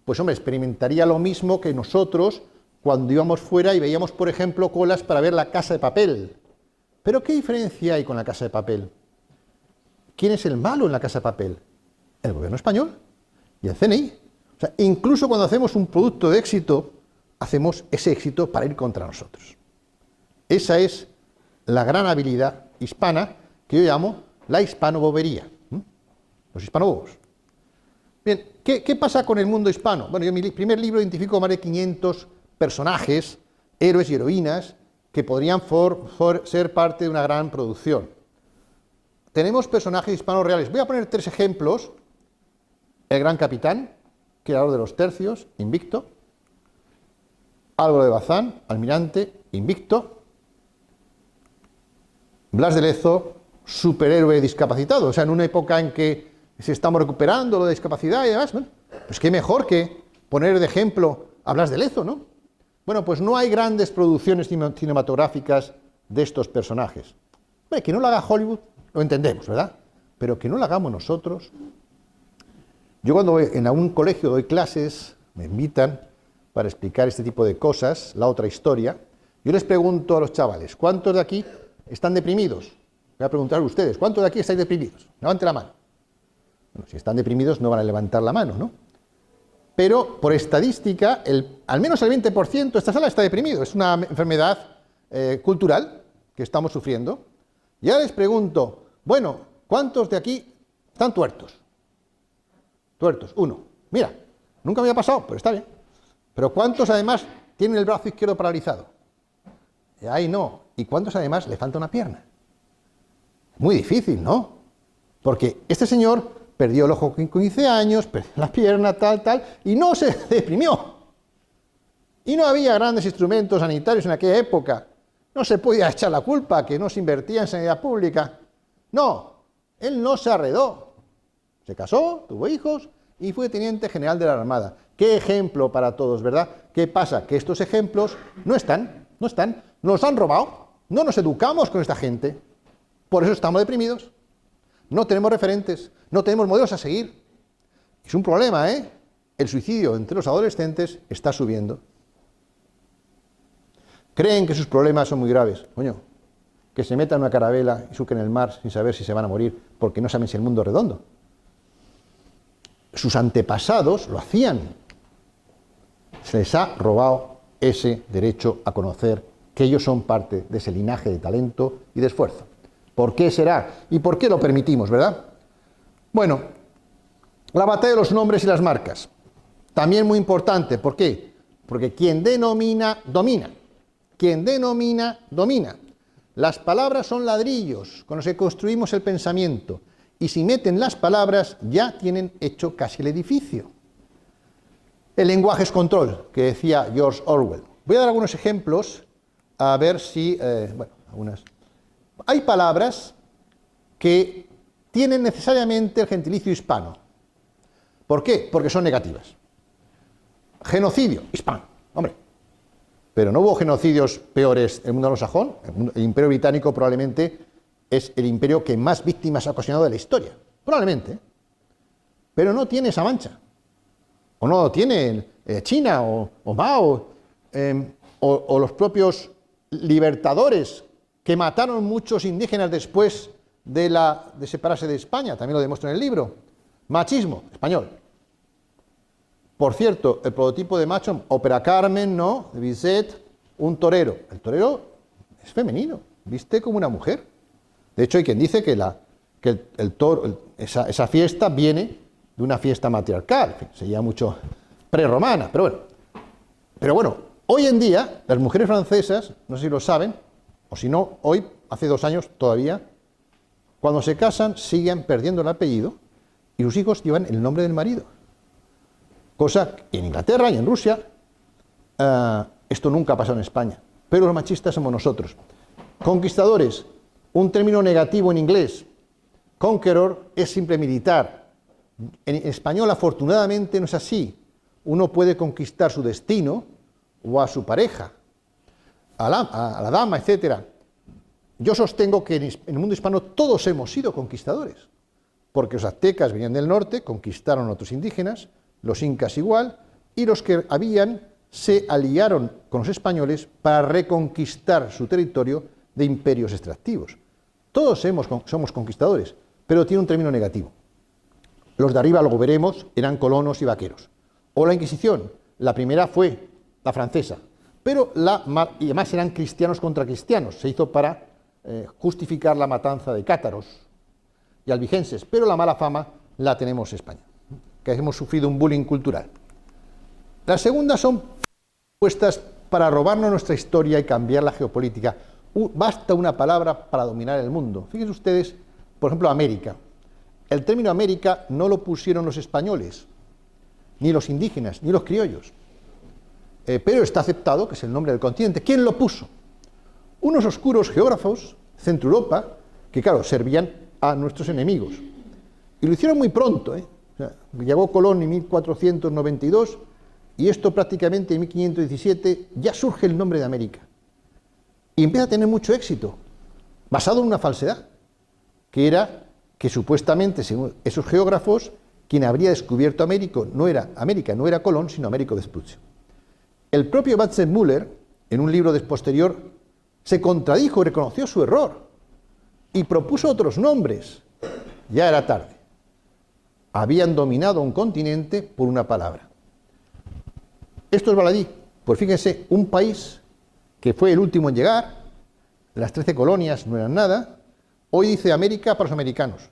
pues hombre, experimentaría lo mismo que nosotros cuando íbamos fuera y veíamos, por ejemplo, colas para ver La Casa de Papel. Pero ¿qué diferencia hay con La Casa de Papel? ¿Quién es el malo en La Casa de Papel? El gobierno español y el CNI. O sea, incluso cuando hacemos un producto de éxito, hacemos ese éxito para ir contra nosotros. Esa es la gran habilidad hispana que yo llamo la hispanobobería. Los hispanobobos. Bien, ¿qué pasa con el mundo hispano? Bueno, yo en mi primer libro identifico más de 500 personajes, héroes y heroínas, que podrían ser parte de una gran producción. Tenemos personajes hispanos reales. Voy a poner 3 ejemplos. El Gran Capitán, creador de los tercios, invicto. Álvaro de Bazán, almirante, invicto. Blas de Lezo, superhéroe discapacitado. O sea, en una época en que se estamos recuperando lo de discapacidad y demás, bueno, pues qué mejor que poner de ejemplo a Blas de Lezo, ¿no? Bueno, pues no hay grandes producciones cinematográficas de estos personajes. Bueno, que no lo haga Hollywood, lo entendemos, ¿verdad? Pero que no lo hagamos nosotros. Yo cuando voy en algún colegio doy clases, me invitan para explicar este tipo de cosas, la otra historia, yo les pregunto a los chavales, ¿cuántos de aquí están deprimidos? Voy a preguntar a ustedes, ¿cuántos de aquí estáis deprimidos? Levante la mano. Bueno, si están deprimidos no van a levantar la mano, ¿no? Pero por estadística, al menos el 20% de esta sala está deprimido. Es una enfermedad cultural que estamos sufriendo. Y ahora les pregunto, bueno, ¿cuántos de aquí están tuertos? Tuertos, 1. Mira, nunca me había pasado, pero está bien. Pero ¿cuántos además tienen el brazo izquierdo paralizado? Ahí no. ¿Y cuántos además le falta una pierna? Muy difícil, ¿no? Porque este señor perdió el ojo con 15 años, perdió la pierna, tal, y no se deprimió. Y no había grandes instrumentos sanitarios en aquella época. No se podía echar la culpa que no se invertía en sanidad pública. No, él no se arredó. Se casó, tuvo hijos y fue teniente general de la Armada. Qué ejemplo para todos, ¿verdad? ¿Qué pasa? Que estos ejemplos no están. Nos han robado, no nos educamos con esta gente. Por eso estamos deprimidos. No tenemos referentes, no tenemos modelos a seguir. Es un problema, ¿eh? El suicidio entre los adolescentes está subiendo. Creen que sus problemas son muy graves. Coño, que se metan en una carabela y suquen el mar sin saber si se van a morir, porque no saben si el mundo es redondo. Sus antepasados lo hacían. Se les ha robado ese derecho a conocer que ellos son parte de ese linaje de talento y de esfuerzo. ¿Por qué será? ¿Y por qué lo permitimos, verdad? Bueno, la batalla de los nombres y las marcas. También muy importante. ¿Por qué? Porque quien denomina, domina. Quien denomina, domina. Las palabras son ladrillos con los que construimos el pensamiento. Y si meten las palabras, ya tienen hecho casi el edificio. El lenguaje es control, que decía George Orwell. Voy a dar algunos ejemplos, a ver si... algunas... Hay palabras que tienen necesariamente el gentilicio hispano. ¿Por qué? Porque son negativas. Genocidio, hispano, hombre. Pero no hubo genocidios peores en el mundo anglosajón. El Imperio Británico probablemente es el imperio que más víctimas ha ocasionado de la historia. Probablemente. Pero no tiene esa mancha. O no tiene China o Mao o los propios libertadores que mataron muchos indígenas después de separarse de España, también lo demuestro en el libro. Machismo, español. Por cierto, el prototipo de macho, Ópera Carmen, ¿no? De Bizet, un torero. El torero es femenino, viste como una mujer. De hecho, hay quien dice que el toro, esa fiesta viene de una fiesta matriarcal, en fin, se llama mucho prerromana, pero bueno, hoy en día, las mujeres francesas, no sé si lo saben, o si no, hoy, hace 2 años todavía, cuando se casan siguen perdiendo el apellido y sus hijos llevan el nombre del marido. Cosa que en Inglaterra y en Rusia, esto nunca ha pasado en España, pero los machistas somos nosotros. Conquistadores, un término negativo en inglés. Conqueror es simple militar. En español, afortunadamente, no es así. Uno puede conquistar su destino o a su pareja, a la dama, etc. Yo sostengo que en el mundo hispano todos hemos sido conquistadores, porque los aztecas venían del norte, conquistaron a otros indígenas, los incas igual, y los que habían se aliaron con los españoles para reconquistar su territorio de imperios extractivos. Todos somos conquistadores, pero tiene un término negativo. Los de arriba, luego veremos, eran colonos y vaqueros. O la Inquisición, la primera fue la francesa, pero y además eran cristianos contra cristianos, se hizo para justificar la matanza de cátaros y albigenses, pero la mala fama la tenemos en España, que hemos sufrido un bullying cultural. Las segundas son puestas para robarnos nuestra historia y cambiar la geopolítica. Basta una palabra para dominar el mundo. Fíjense ustedes, por ejemplo, América. El término América no lo pusieron los españoles, ni los indígenas, ni los criollos. Pero está aceptado que es el nombre del continente. ¿Quién lo puso? Unos oscuros geógrafos, Centro Europa, que claro, servían a nuestros enemigos. Y lo hicieron muy pronto, O sea, llegó Colón en 1492 y esto prácticamente en 1517 ya surge el nombre de América. Y empieza a tener mucho éxito, basado en una falsedad, que era que supuestamente, según esos geógrafos, quien habría descubierto América no era Colón, sino Américo Vespuccio. El propio Müller, en un libro posterior, se contradijo y reconoció su error y propuso otros nombres. Ya era tarde. Habían dominado un continente por una palabra. Esto es baladí. Pues fíjense, un país que fue el último en llegar, las 13 colonias no eran nada, hoy dice América para los americanos.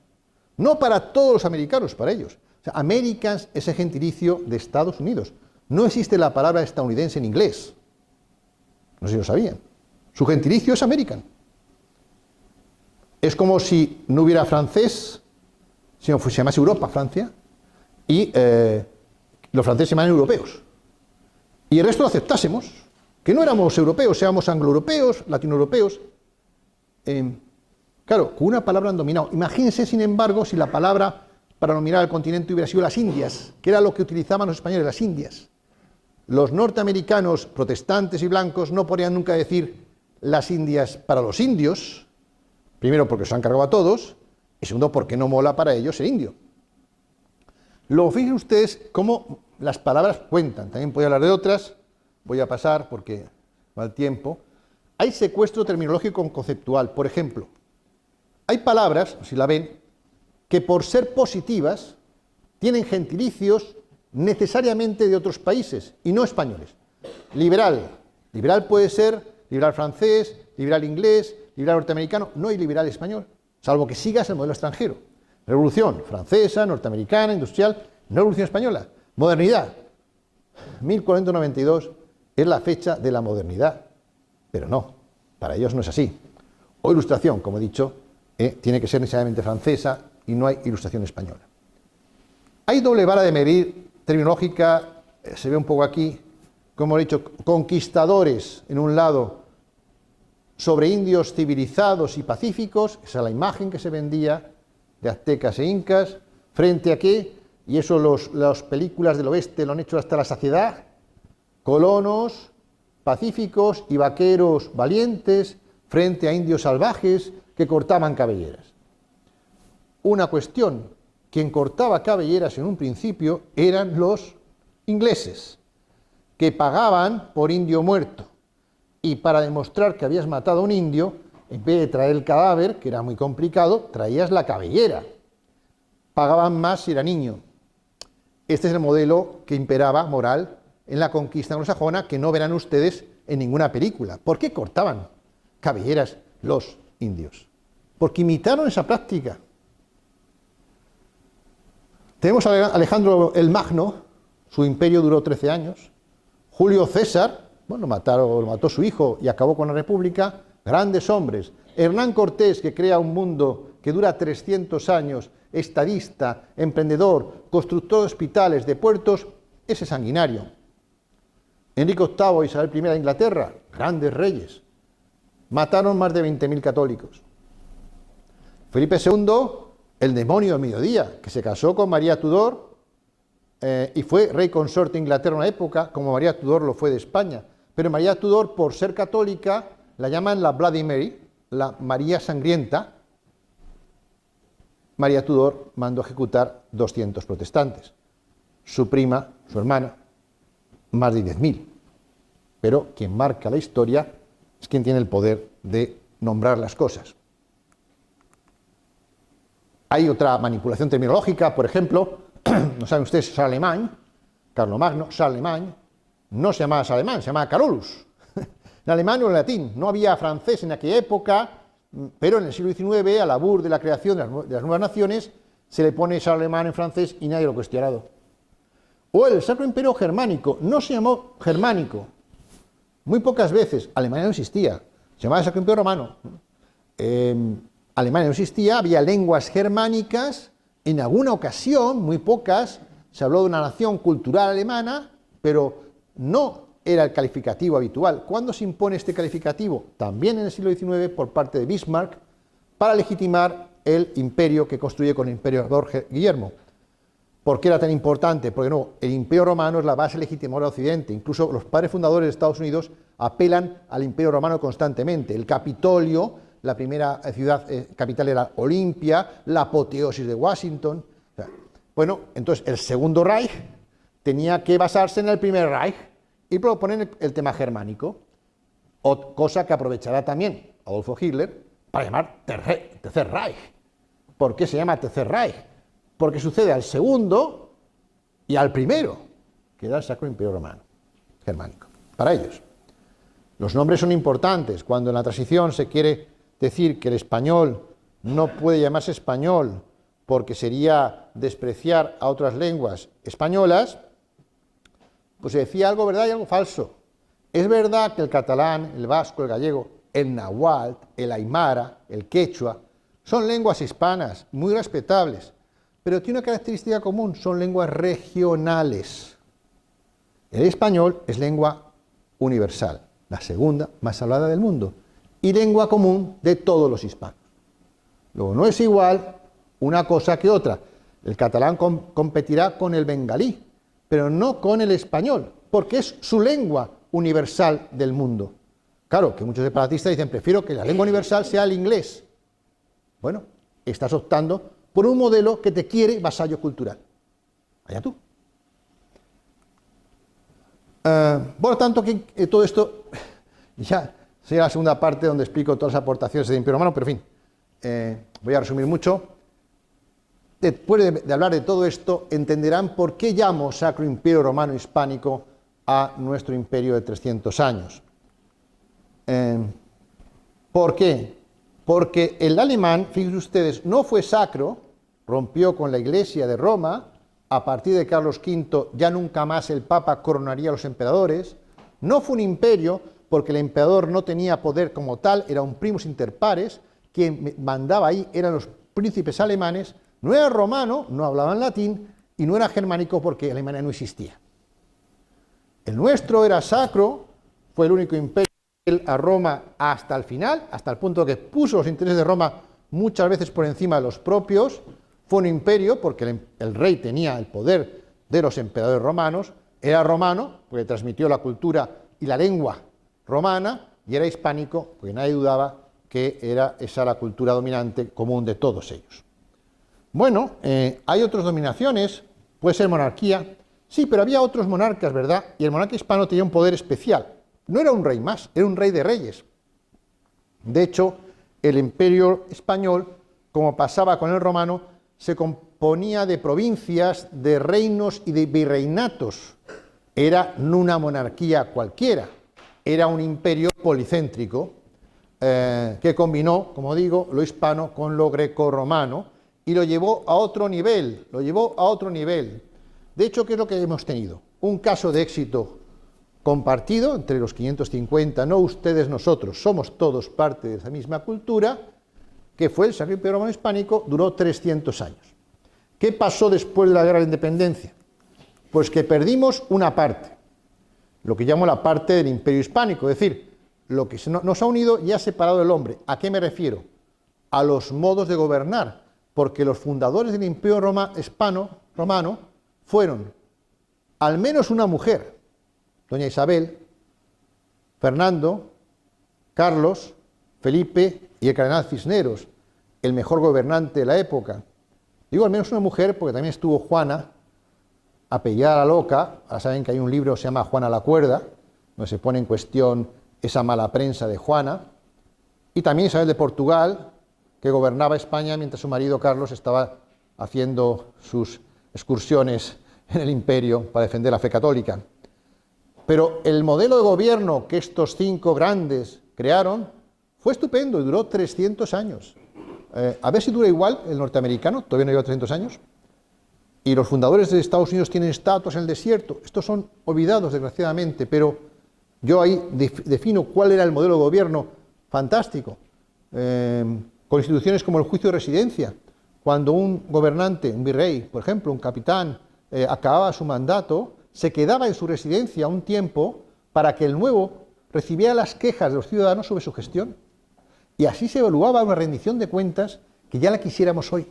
No para todos los americanos, para ellos. O sea, Americans es el gentilicio de Estados Unidos. No existe la palabra estadounidense en inglés. No sé si lo sabían. Su gentilicio es American. Es como si no hubiera francés, sino se llamase Europa, Francia, y los franceses se llaman europeos. Y el resto lo aceptásemos, que no éramos europeos, éramos anglo-europeos, latinoeuropeos. Claro, con una palabra han dominado. Imagínense, sin embargo, si la palabra para nominar al continente hubiera sido las Indias, que era lo que utilizaban los españoles, las Indias. Los norteamericanos, protestantes y blancos, no podrían nunca decir las Indias para los indios, primero porque se han cargado a todos, y segundo porque no mola para ellos ser indio. Luego, fíjense ustedes cómo las palabras cuentan. También podría hablar de otras, voy a pasar porque va el tiempo. Hay secuestro terminológico conceptual. Por ejemplo, hay palabras, si la ven, que por ser positivas tienen gentilicios necesariamente de otros países y no españoles. Liberal. Liberal puede ser liberal francés, liberal inglés, liberal norteamericano. No hay liberal español, salvo que sigas el modelo extranjero. Revolución francesa, norteamericana, industrial, no revolución española. Modernidad. 1492 es la fecha de la modernidad, pero no, para ellos no es así. O ilustración, como he dicho, tiene que ser necesariamente francesa y no hay ilustración española. Hay doble vara de medir terminológica, se ve un poco aquí, como he dicho, conquistadores en un lado sobre indios civilizados y pacíficos, esa es la imagen que se vendía de aztecas e incas, frente a qué, y eso las películas del oeste lo han hecho hasta la saciedad, colonos, pacíficos y vaqueros valientes frente a indios salvajes que cortaban cabelleras. Una cuestión, quien cortaba cabelleras en un principio eran los ingleses, que pagaban por indio muerto, y para demostrar que habías matado a un indio, en vez de traer el cadáver, que era muy complicado, traías la cabellera. Pagaban más si era niño. Este es el modelo que imperaba moral en la conquista anglosajona, que no verán ustedes en ninguna película. ¿Por qué cortaban cabelleras los indios? Porque imitaron esa práctica. Tenemos a Alejandro el Magno, su imperio duró 13 años. Julio César, bueno, lo mató su hijo y acabó con la república. Grandes hombres. Hernán Cortés, que crea un mundo que dura 300 años, estadista, emprendedor, constructor de hospitales, de puertos, ese sanguinario. Enrique VIII e Isabel I de Inglaterra, grandes reyes. Mataron más de 20.000 católicos. Felipe II, el demonio del mediodía, que se casó con María Tudor y fue rey consorte de Inglaterra en una época, como María Tudor lo fue de España. Pero María Tudor, por ser católica, la llaman la Bloody Mary, la María Sangrienta. María Tudor mandó ejecutar 200 protestantes. Su prima, su hermana, más de 10.000. Pero quien marca la historia es quien tiene el poder de nombrar las cosas. Hay otra manipulación terminológica, por ejemplo, no saben ustedes, Charlemagne, Carlomagno, Charlemagne, no se llamaba Charlemagne, se llamaba Carolus. En alemán o en latín, no había francés en aquella época, pero en el siglo XIX, a la labor de la creación de las nuevas naciones, se le pone Charlemagne en francés y nadie lo ha cuestionado. O el Sacro Imperio Germánico, no se llamó germánico, muy pocas veces, Alemania no existía, se llamaba Sacro Imperio Romano. Alemania no existía, había lenguas germánicas, en alguna ocasión, muy pocas, se habló de una nación cultural alemana, pero no era el calificativo habitual. ¿Cuándo se impone este calificativo? También en el siglo XIX por parte de Bismarck, para legitimar el imperio que construye con el emperador Guillermo. ¿Por qué era tan importante? Porque no, el Imperio Romano es la base legitimadora de Occidente. Incluso los padres fundadores de Estados Unidos apelan al Imperio Romano constantemente. El Capitolio, la primera ciudad capital era Olimpia, la apoteosis de Washington. O sea, bueno, entonces el Segundo Reich tenía que basarse en el Primer Reich y proponen el tema germánico, cosa que aprovechará también Adolfo Hitler para llamar Tercer Reich. ¿Por qué se llama Tercer Reich? Porque sucede al segundo y al primero, que era el Sacro Imperio Romano, germánico, para ellos. Los nombres son importantes. Cuando en la transición se quiere decir que el español no puede llamarse español porque sería despreciar a otras lenguas españolas, pues se decía algo verdad y algo falso. Es verdad que el catalán, el vasco, el gallego, el náhuatl, el aymara, el quechua, son lenguas hispanas muy respetables, pero tiene una característica común, son lenguas regionales. El español es lengua universal, la segunda más hablada del mundo, y lengua común de todos los hispanos. Luego, no es igual una cosa que otra. El catalán competirá con el bengalí, pero no con el español, porque es su lengua universal del mundo. Claro, que muchos separatistas dicen, prefiero que la lengua universal sea el inglés. Bueno, estás optando por un modelo que te quiere vasallo cultural. Allá tú. Por lo tanto, que todo esto ya sería la segunda parte donde explico todas las aportaciones del Imperio Romano, pero en fin, voy a resumir mucho. Después de hablar de todo esto, entenderán por qué llamo Sacro Imperio Romano Hispánico a nuestro imperio de 300 años. ¿Por qué? Porque el alemán, fíjense ustedes, no fue sacro, rompió con la Iglesia de Roma, a partir de Carlos V ya nunca más el Papa coronaría a los emperadores, no fue un imperio porque el emperador no tenía poder como tal, era un primus inter pares, quien mandaba ahí eran los príncipes alemanes, no era romano, no hablaban latín, y no era germánico porque Alemania no existía. El nuestro era sacro, fue el único imperio a Roma hasta el final, hasta el punto que puso los intereses de Roma muchas veces por encima de los propios. Fue un imperio porque el rey tenía el poder de los emperadores romanos, era romano porque transmitió la cultura y la lengua romana, y era hispánico porque nadie dudaba que era esa la cultura dominante común de todos ellos. Bueno, hay otras dominaciones, puede ser monarquía, sí, pero había otros monarcas, ¿verdad? Y el monarca hispano tenía un poder especial. No era un rey más, era un rey de reyes. De hecho, el imperio español, como pasaba con el romano, se componía de provincias, de reinos y de virreinatos. Era no una monarquía cualquiera, era un imperio policéntrico que combinó, como digo, lo hispano con lo grecorromano y lo llevó a otro nivel, De hecho, ¿qué es lo que hemos tenido? Un caso de éxito compartido entre los 550, no ustedes, nosotros, somos todos parte de esa misma cultura, que fue el Sacro Imperio Romano Hispánico, duró 300 años. ¿Qué pasó después de la Guerra de Independencia? Pues que perdimos una parte, lo que llamo la parte del Imperio Hispánico, es decir, lo que nos ha unido y ha separado del hombre. ¿A qué me refiero? A los modos de gobernar. porque los fundadores del Imperio romano fueron al menos una mujer, doña Isabel, Fernando, Carlos, Felipe y el cardenal Cisneros, el mejor gobernante de la época. Digo al menos una mujer porque también estuvo Juana, apellidada la Loca. Ahora saben que hay un libro que se llama Juana la Cuerda, donde se pone en cuestión esa mala prensa de Juana. Y también Isabel de Portugal, que gobernaba España mientras su marido Carlos estaba haciendo sus excursiones en el imperio para defender la fe católica. Pero el modelo de gobierno que estos 5 grandes crearon fue estupendo y duró 300 años. A ver si dura igual el norteamericano, todavía no lleva 300 años. Y los fundadores de Estados Unidos tienen estatuas en el desierto. Estos son olvidados, desgraciadamente, pero yo ahí defino cuál era el modelo de gobierno fantástico. Con instituciones como el juicio de residencia. Cuando un gobernante, un virrey, por ejemplo, un capitán, acababa su mandato, se quedaba en su residencia un tiempo para que el nuevo recibiera las quejas de los ciudadanos sobre su gestión. Y así se evaluaba una rendición de cuentas que ya la quisiéramos hoy.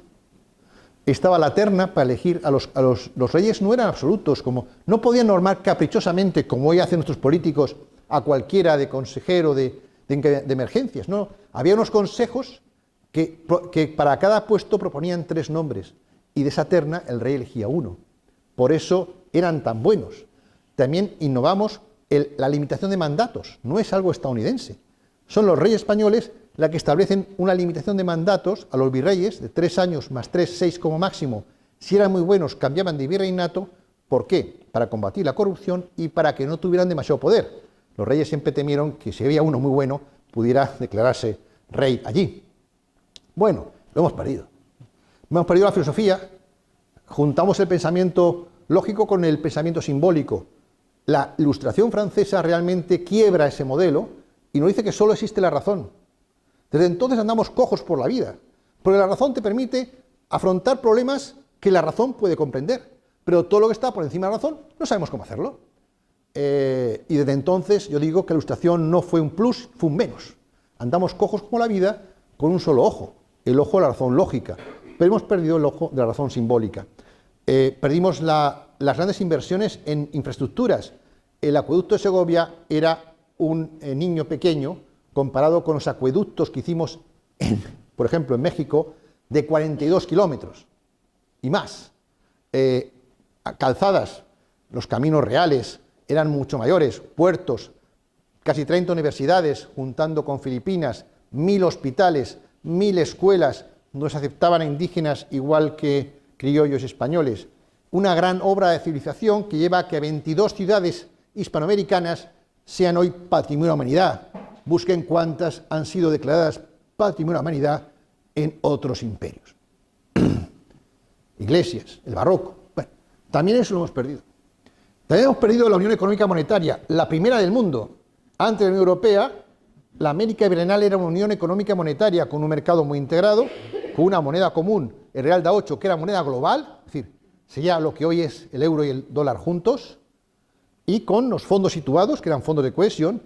Estaba la terna para elegir a los reyes, no eran absolutos, como no podían normar caprichosamente, como hoy hacen nuestros políticos, a cualquiera de consejero de emergencias. No, había unos consejos que para cada puesto proponían 3 nombres, y de esa terna el rey elegía uno. Por eso eran tan buenos. También innovamos la limitación de mandatos, no es algo estadounidense. Son los reyes españoles los que establecen una limitación de mandatos a los virreyes de 3 años más 3, 6 como máximo. Si eran muy buenos, cambiaban de virreinato. ¿Por qué? Para combatir la corrupción y para que no tuvieran demasiado poder. Los reyes siempre temieron que si había uno muy bueno, pudiera declararse rey allí. Bueno, lo hemos perdido. Hemos perdido la filosofía, juntamos el pensamiento lógico con el pensamiento simbólico. La Ilustración francesa realmente quiebra ese modelo y nos dice que solo existe la razón. Desde entonces andamos cojos por la vida, porque la razón te permite afrontar problemas que la razón puede comprender, pero todo lo que está por encima de la razón no sabemos cómo hacerlo. Y desde entonces yo digo que la Ilustración no fue un plus, fue un menos. Andamos cojos como la vida con un solo ojo, el ojo de la razón lógica, pero hemos perdido el ojo de la razón simbólica. Perdimos las grandes inversiones en infraestructuras. El acueducto de Segovia era un niño pequeño comparado con los acueductos que hicimos, por ejemplo, en México, de 42 kilómetros y más. Calzadas, los caminos reales eran mucho mayores, puertos, casi 30 universidades, juntando con Filipinas, 1000 hospitales, 1000 escuelas, donde se aceptaban a indígenas igual que criollos españoles. Una gran obra de civilización que lleva a que 22 ciudades hispanoamericanas sean hoy Patrimonio de la Humanidad. Busquen cuántas han sido declaradas Patrimonio de la Humanidad en otros imperios. Iglesias, el barroco. Bueno, también eso lo hemos perdido. También hemos perdido la Unión Económica Monetaria, la primera del mundo. Antes de la Unión Europea, la América Bienal era una unión económica monetaria con un mercado muy integrado, con una moneda común, el Real da 8, que era moneda global, es decir, sería lo que hoy es el euro y el dólar juntos, y con los fondos situados, que eran fondos de cohesión,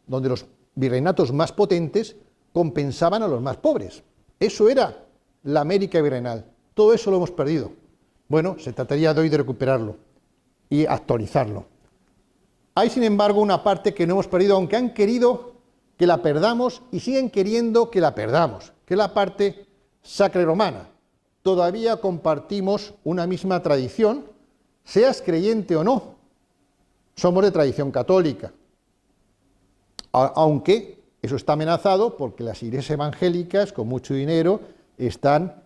donde los virreinatos más potentes compensaban a los más pobres. Eso era la América virreinal. Todo eso lo hemos perdido. Bueno, se trataría de hoy de recuperarlo y actualizarlo. Hay, sin embargo, una parte que no hemos perdido, aunque han querido que la perdamos y siguen queriendo que la perdamos, que es la parte sacra y romana. Todavía compartimos una misma tradición, seas creyente o no. Somos de tradición católica. Aunque eso está amenazado porque las iglesias evangélicas con mucho dinero están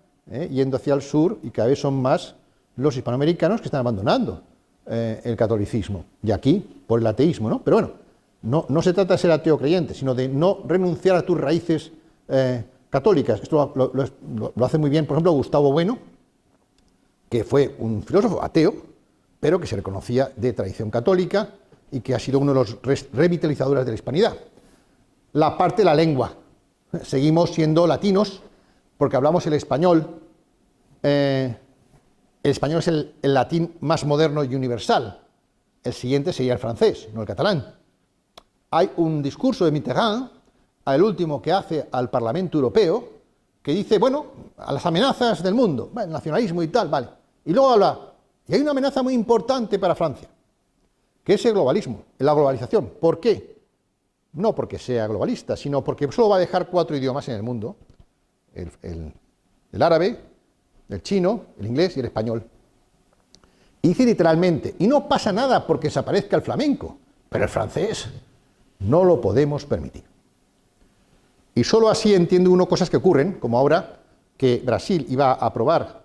yendo hacia el sur y cada vez son más los hispanoamericanos que están abandonando el catolicismo. Y aquí, por el ateísmo, ¿no? Pero bueno, no se trata de ser ateo creyente, sino de no renunciar a tus raíces católicas. Esto lo hace muy bien, por ejemplo, Gustavo Bueno, que fue un filósofo ateo, pero que se reconocía de tradición católica y que ha sido uno de los revitalizadores de la hispanidad. La parte de la lengua. Seguimos siendo latinos porque hablamos el español. El español es el latín más moderno y universal. El siguiente sería el francés, no el catalán. Hay un discurso de Mitterrand, el último que hace al Parlamento Europeo, que dice, bueno, a las amenazas del mundo, el nacionalismo y tal, vale. Y luego habla, y hay una amenaza muy importante para Francia, que es el globalismo, la globalización. ¿Por qué? No porque sea globalista, sino porque solo va a dejar 4 idiomas en el mundo, el árabe, el chino, el inglés y el español. Y dice literalmente, y no pasa nada porque desaparezca el flamenco, pero el francés no lo podemos permitir. Y solo así entiende uno cosas que ocurren, como ahora que Brasil iba a aprobar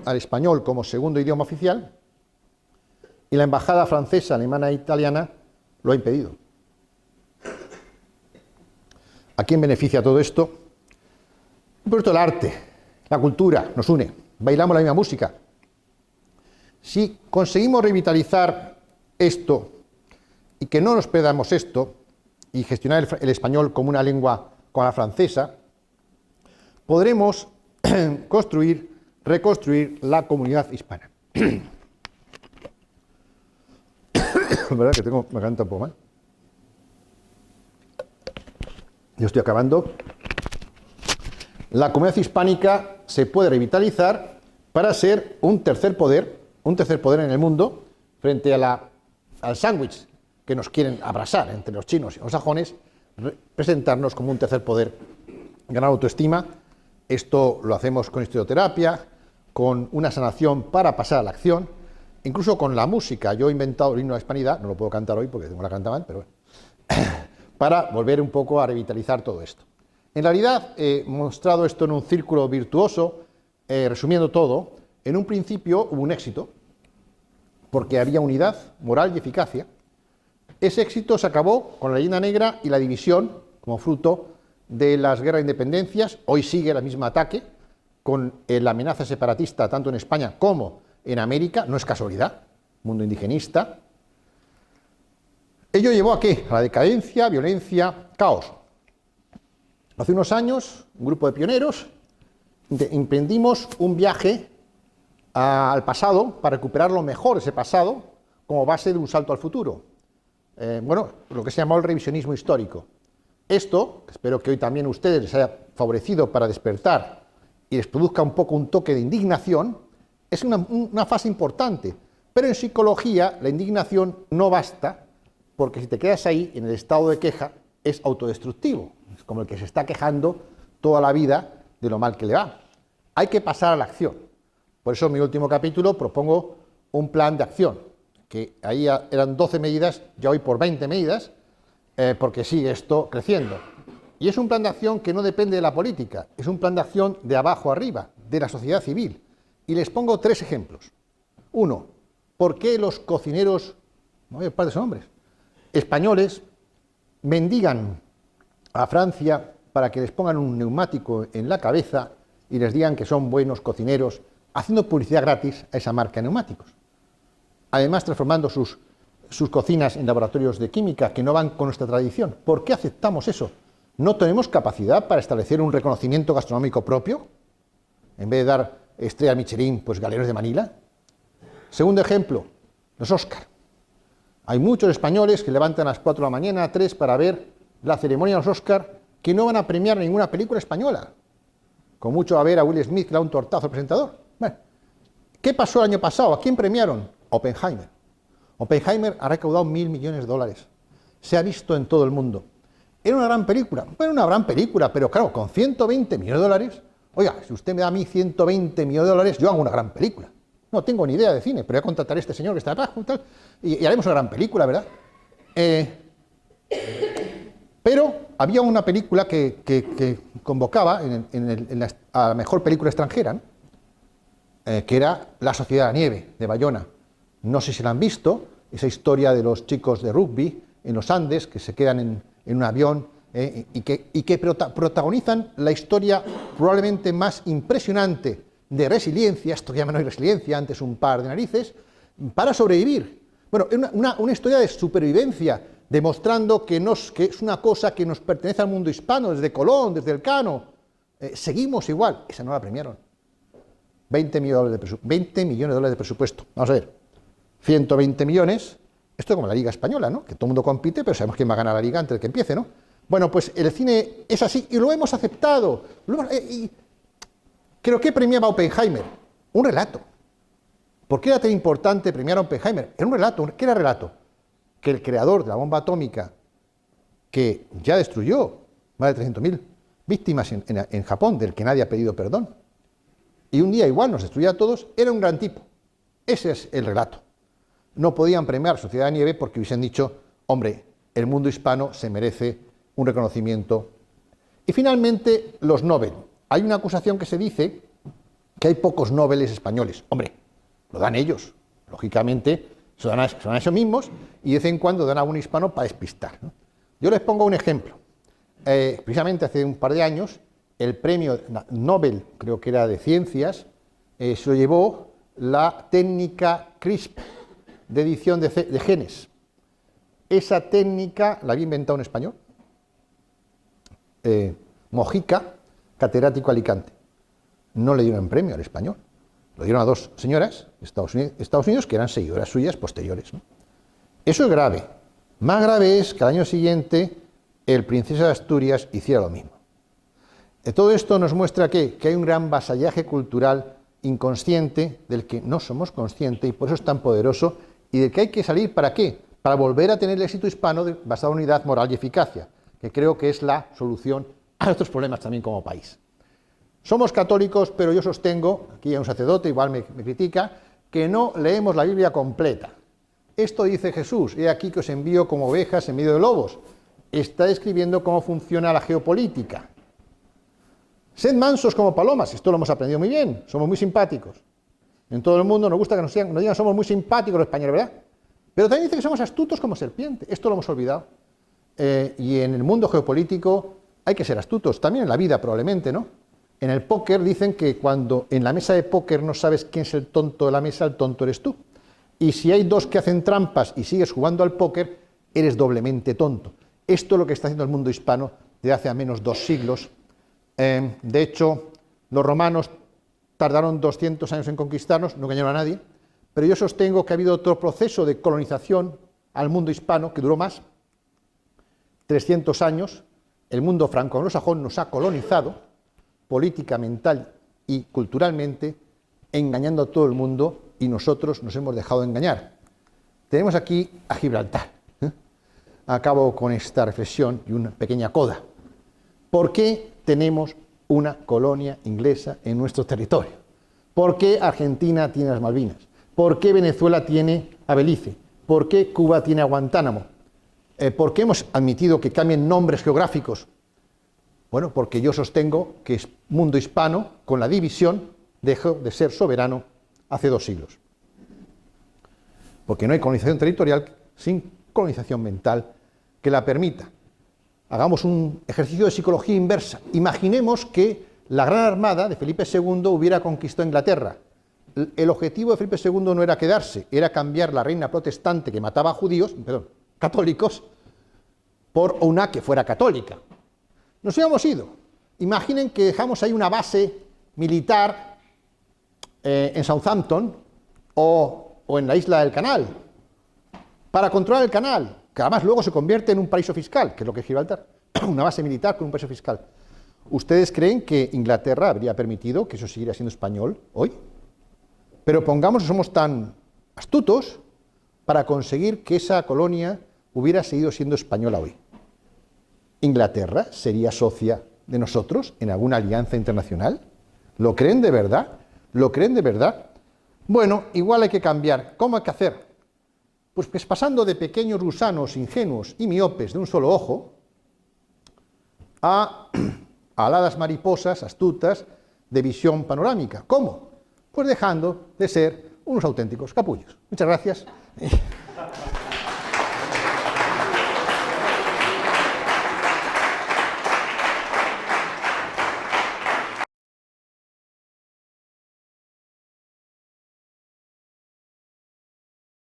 al español como segundo idioma oficial y la embajada francesa, alemana e italiana lo ha impedido. ¿A quién beneficia todo esto? Por supuesto, el arte, la cultura nos une, bailamos la misma música. Si conseguimos revitalizar esto y que no nos perdamos esto y gestionar el español como una lengua como la francesa, podremos reconstruir la comunidad hispana. ¿Verdad que me garganta un poco mal? Yo estoy acabando. La comunidad hispánica se puede revitalizar para ser un tercer poder en el mundo frente a al sándwich que nos quieren abrasar entre los chinos y los sajones, presentarnos como un tercer poder, ganar autoestima. Esto lo hacemos con historioterapia, con una sanación para pasar a la acción, incluso con la música. Yo he inventado el himno a la hispanidad, no lo puedo cantar hoy porque tengo la garganta mal, pero bueno, para volver un poco a revitalizar todo esto. En realidad, he mostrado esto en un círculo virtuoso, resumiendo todo. En un principio hubo un éxito, porque había unidad, moral y eficacia. Ese éxito se acabó con la leyenda negra y la división, como fruto de las guerras de independencias. Hoy sigue el mismo ataque, con la amenaza separatista tanto en España como en América. No es casualidad, mundo indigenista. Ello llevó ¿a qué? A la decadencia, violencia, caos. Hace unos años, un grupo de pioneros emprendimos un viaje al pasado para recuperar lo mejor de ese pasado como base de un salto al futuro. Lo que se llamó el revisionismo histórico. Esto, espero que hoy también a ustedes les haya favorecido para despertar y les produzca un poco un toque de indignación, es una fase importante. Pero en psicología la indignación no basta, porque si te quedas ahí en el estado de queja es autodestructivo. Es como el que se está quejando toda la vida de lo mal que le va. Hay que pasar a la acción. Por eso en mi último capítulo propongo un plan de acción, que ahí eran 12 medidas, ya hoy por 20 medidas, porque sigue esto creciendo. Y es un plan de acción que no depende de la política, es un plan de acción de abajo arriba, de la sociedad civil. Y les pongo 3 ejemplos. 1, ¿por qué los cocineros, la mayor parte son hombres, españoles, mendigan a Francia para que les pongan un neumático en la cabeza y les digan que son buenos cocineros, haciendo publicidad gratis a esa marca de neumáticos? Además, transformando sus cocinas en laboratorios de química que no van con nuestra tradición. ¿Por qué aceptamos eso? ¿No tenemos capacidad para establecer un reconocimiento gastronómico propio? En vez de dar estrellas Michelin, pues galeros de Manila. Segundo ejemplo, los Oscar. Hay muchos españoles que levantan a las 4 de la mañana, 3, para ver la ceremonia de los Oscar, que no van a premiar ninguna película española. Con mucho a ver a Will Smith que le da un tortazo al presentador. Bueno, ¿qué pasó el año pasado? ¿A quién premiaron? Oppenheimer. Oppenheimer ha recaudado $1.000 millones. Se ha visto en todo el mundo. ¿Era una gran película? Bueno, una gran película, pero claro, con $120 millones, oiga, si usted me da a mí $120 millones, yo hago una gran película. No tengo ni idea de cine, pero voy a contratar a este señor que está abajo y tal, y haremos una gran película, ¿verdad? Pero había una película que convocaba a la mejor película extranjera, ¿no? Que era La Sociedad de la Nieve, de Bayona. No sé si la han visto, esa historia de los chicos de rugby en los Andes que se quedan en un avión y que protagonizan la historia probablemente más impresionante de resiliencia, esto ya no hay resiliencia, antes un par de narices, para sobrevivir. Bueno, una historia de supervivencia, demostrando que es una cosa que nos pertenece al mundo hispano, desde Colón, desde Elcano. Seguimos igual, esa no la premiaron. $20 millones de presupuesto. Vamos a ver, 120 millones, esto es como la Liga Española, ¿no? Que todo el mundo compite, pero sabemos quién va a ganar la Liga antes de que empiece, ¿no? Bueno, pues el cine es así y lo hemos aceptado. Creo que premiaba a Oppenheimer. Un relato. ¿Por qué era tan importante premiar a Oppenheimer? Era un relato. ¿Qué era relato? Que el creador de la bomba atómica, que ya destruyó más de 300.000 víctimas en Japón, del que nadie ha pedido perdón, y un día igual nos destruyó a todos, era un gran tipo. Ese es el relato. No podían premiar Sociedad de Nieve porque hubiesen dicho, hombre, el mundo hispano se merece un reconocimiento. Y finalmente, los Nobel. Hay una acusación que se dice que hay pocos Nobeles españoles. Hombre, lo dan ellos. Lógicamente, se dan a ellos mismos y de vez en cuando dan a un hispano para despistar, ¿no? Yo les pongo un ejemplo. Precisamente hace un par de años, el premio Nobel, creo que era de ciencias, se lo llevó la técnica CRISPR de edición de genes. Esa técnica la había inventado un español, Mojica, catedrático Alicante. No le dieron premio al español, lo dieron a dos señoras de Estados Unidos que eran seguidoras suyas posteriores, ¿no? Eso es grave. Más grave es que al año siguiente el Princesa de Asturias hiciera lo mismo. Todo esto nos muestra que hay un gran vasallaje cultural inconsciente del que no somos conscientes y por eso es tan poderoso y del que hay que salir ¿para qué? Para volver a tener el éxito hispano basado en unidad moral y eficacia, que creo que es la solución a nuestros problemas también como país. Somos católicos, pero yo sostengo, aquí hay un sacerdote, igual me critica, que no leemos la Biblia completa. Esto dice Jesús, he aquí que os envío como ovejas en medio de lobos. Está describiendo cómo funciona la geopolítica. Sed mansos como palomas, esto lo hemos aprendido muy bien, somos muy simpáticos. En todo el mundo nos gusta que nos digan somos muy simpáticos los españoles, ¿verdad? Pero también dice que somos astutos como serpiente, esto lo hemos olvidado. Y en el mundo geopolítico hay que ser astutos, también en la vida probablemente, ¿no? En el póker dicen que cuando en la mesa de póker no sabes quién es el tonto de la mesa, el tonto eres tú. Y si hay dos que hacen trampas y sigues jugando al póker, eres doblemente tonto. Esto es lo que está haciendo el mundo hispano desde hace al menos 2 siglos. De hecho, los romanos tardaron 200 años en conquistarnos, no engañaron a nadie, pero yo sostengo que ha habido otro proceso de colonización al mundo hispano que duró más, 300 años. El mundo franco-anglosajón nos ha colonizado política, mental y culturalmente, engañando a todo el mundo y nosotros nos hemos dejado engañar. Tenemos aquí a Gibraltar. Acabo con esta reflexión y una pequeña coda. ¿Por qué tenemos una colonia inglesa en nuestro territorio? ¿Por qué Argentina tiene las Malvinas? ¿Por qué Venezuela tiene a Belice? ¿Por qué Cuba tiene a Guantánamo? ¿Por qué hemos admitido que cambien nombres geográficos? Bueno, porque yo sostengo que el mundo hispano, con la división, dejó de ser soberano hace 2 siglos. Porque no hay colonización territorial sin colonización mental que la permita. Hagamos un ejercicio de psicología inversa. Imaginemos que la Gran Armada de Felipe II hubiera conquistado Inglaterra. El objetivo de Felipe II no era quedarse, era cambiar la reina protestante que mataba a católicos, por una que fuera católica. Nos hubiéramos ido. Imaginen que dejamos ahí una base militar en Southampton o en la isla del Canal, para controlar el canal, que además luego se convierte en un paraíso fiscal, que es lo que es Gibraltar, una base militar con un paraíso fiscal. ¿Ustedes creen que Inglaterra habría permitido que eso siguiera siendo español hoy? Pero pongamos que somos tan astutos para conseguir que esa colonia hubiera seguido siendo española hoy. ¿Inglaterra sería socia de nosotros en alguna alianza internacional? ¿Lo creen de verdad? ¿Lo creen de verdad? Bueno, igual hay que cambiar. ¿Cómo hay que hacer? Pues pasando de pequeños gusanos ingenuos y miopes de un solo ojo a aladas mariposas astutas de visión panorámica. ¿Cómo? Pues dejando de ser unos auténticos capullos. Muchas gracias.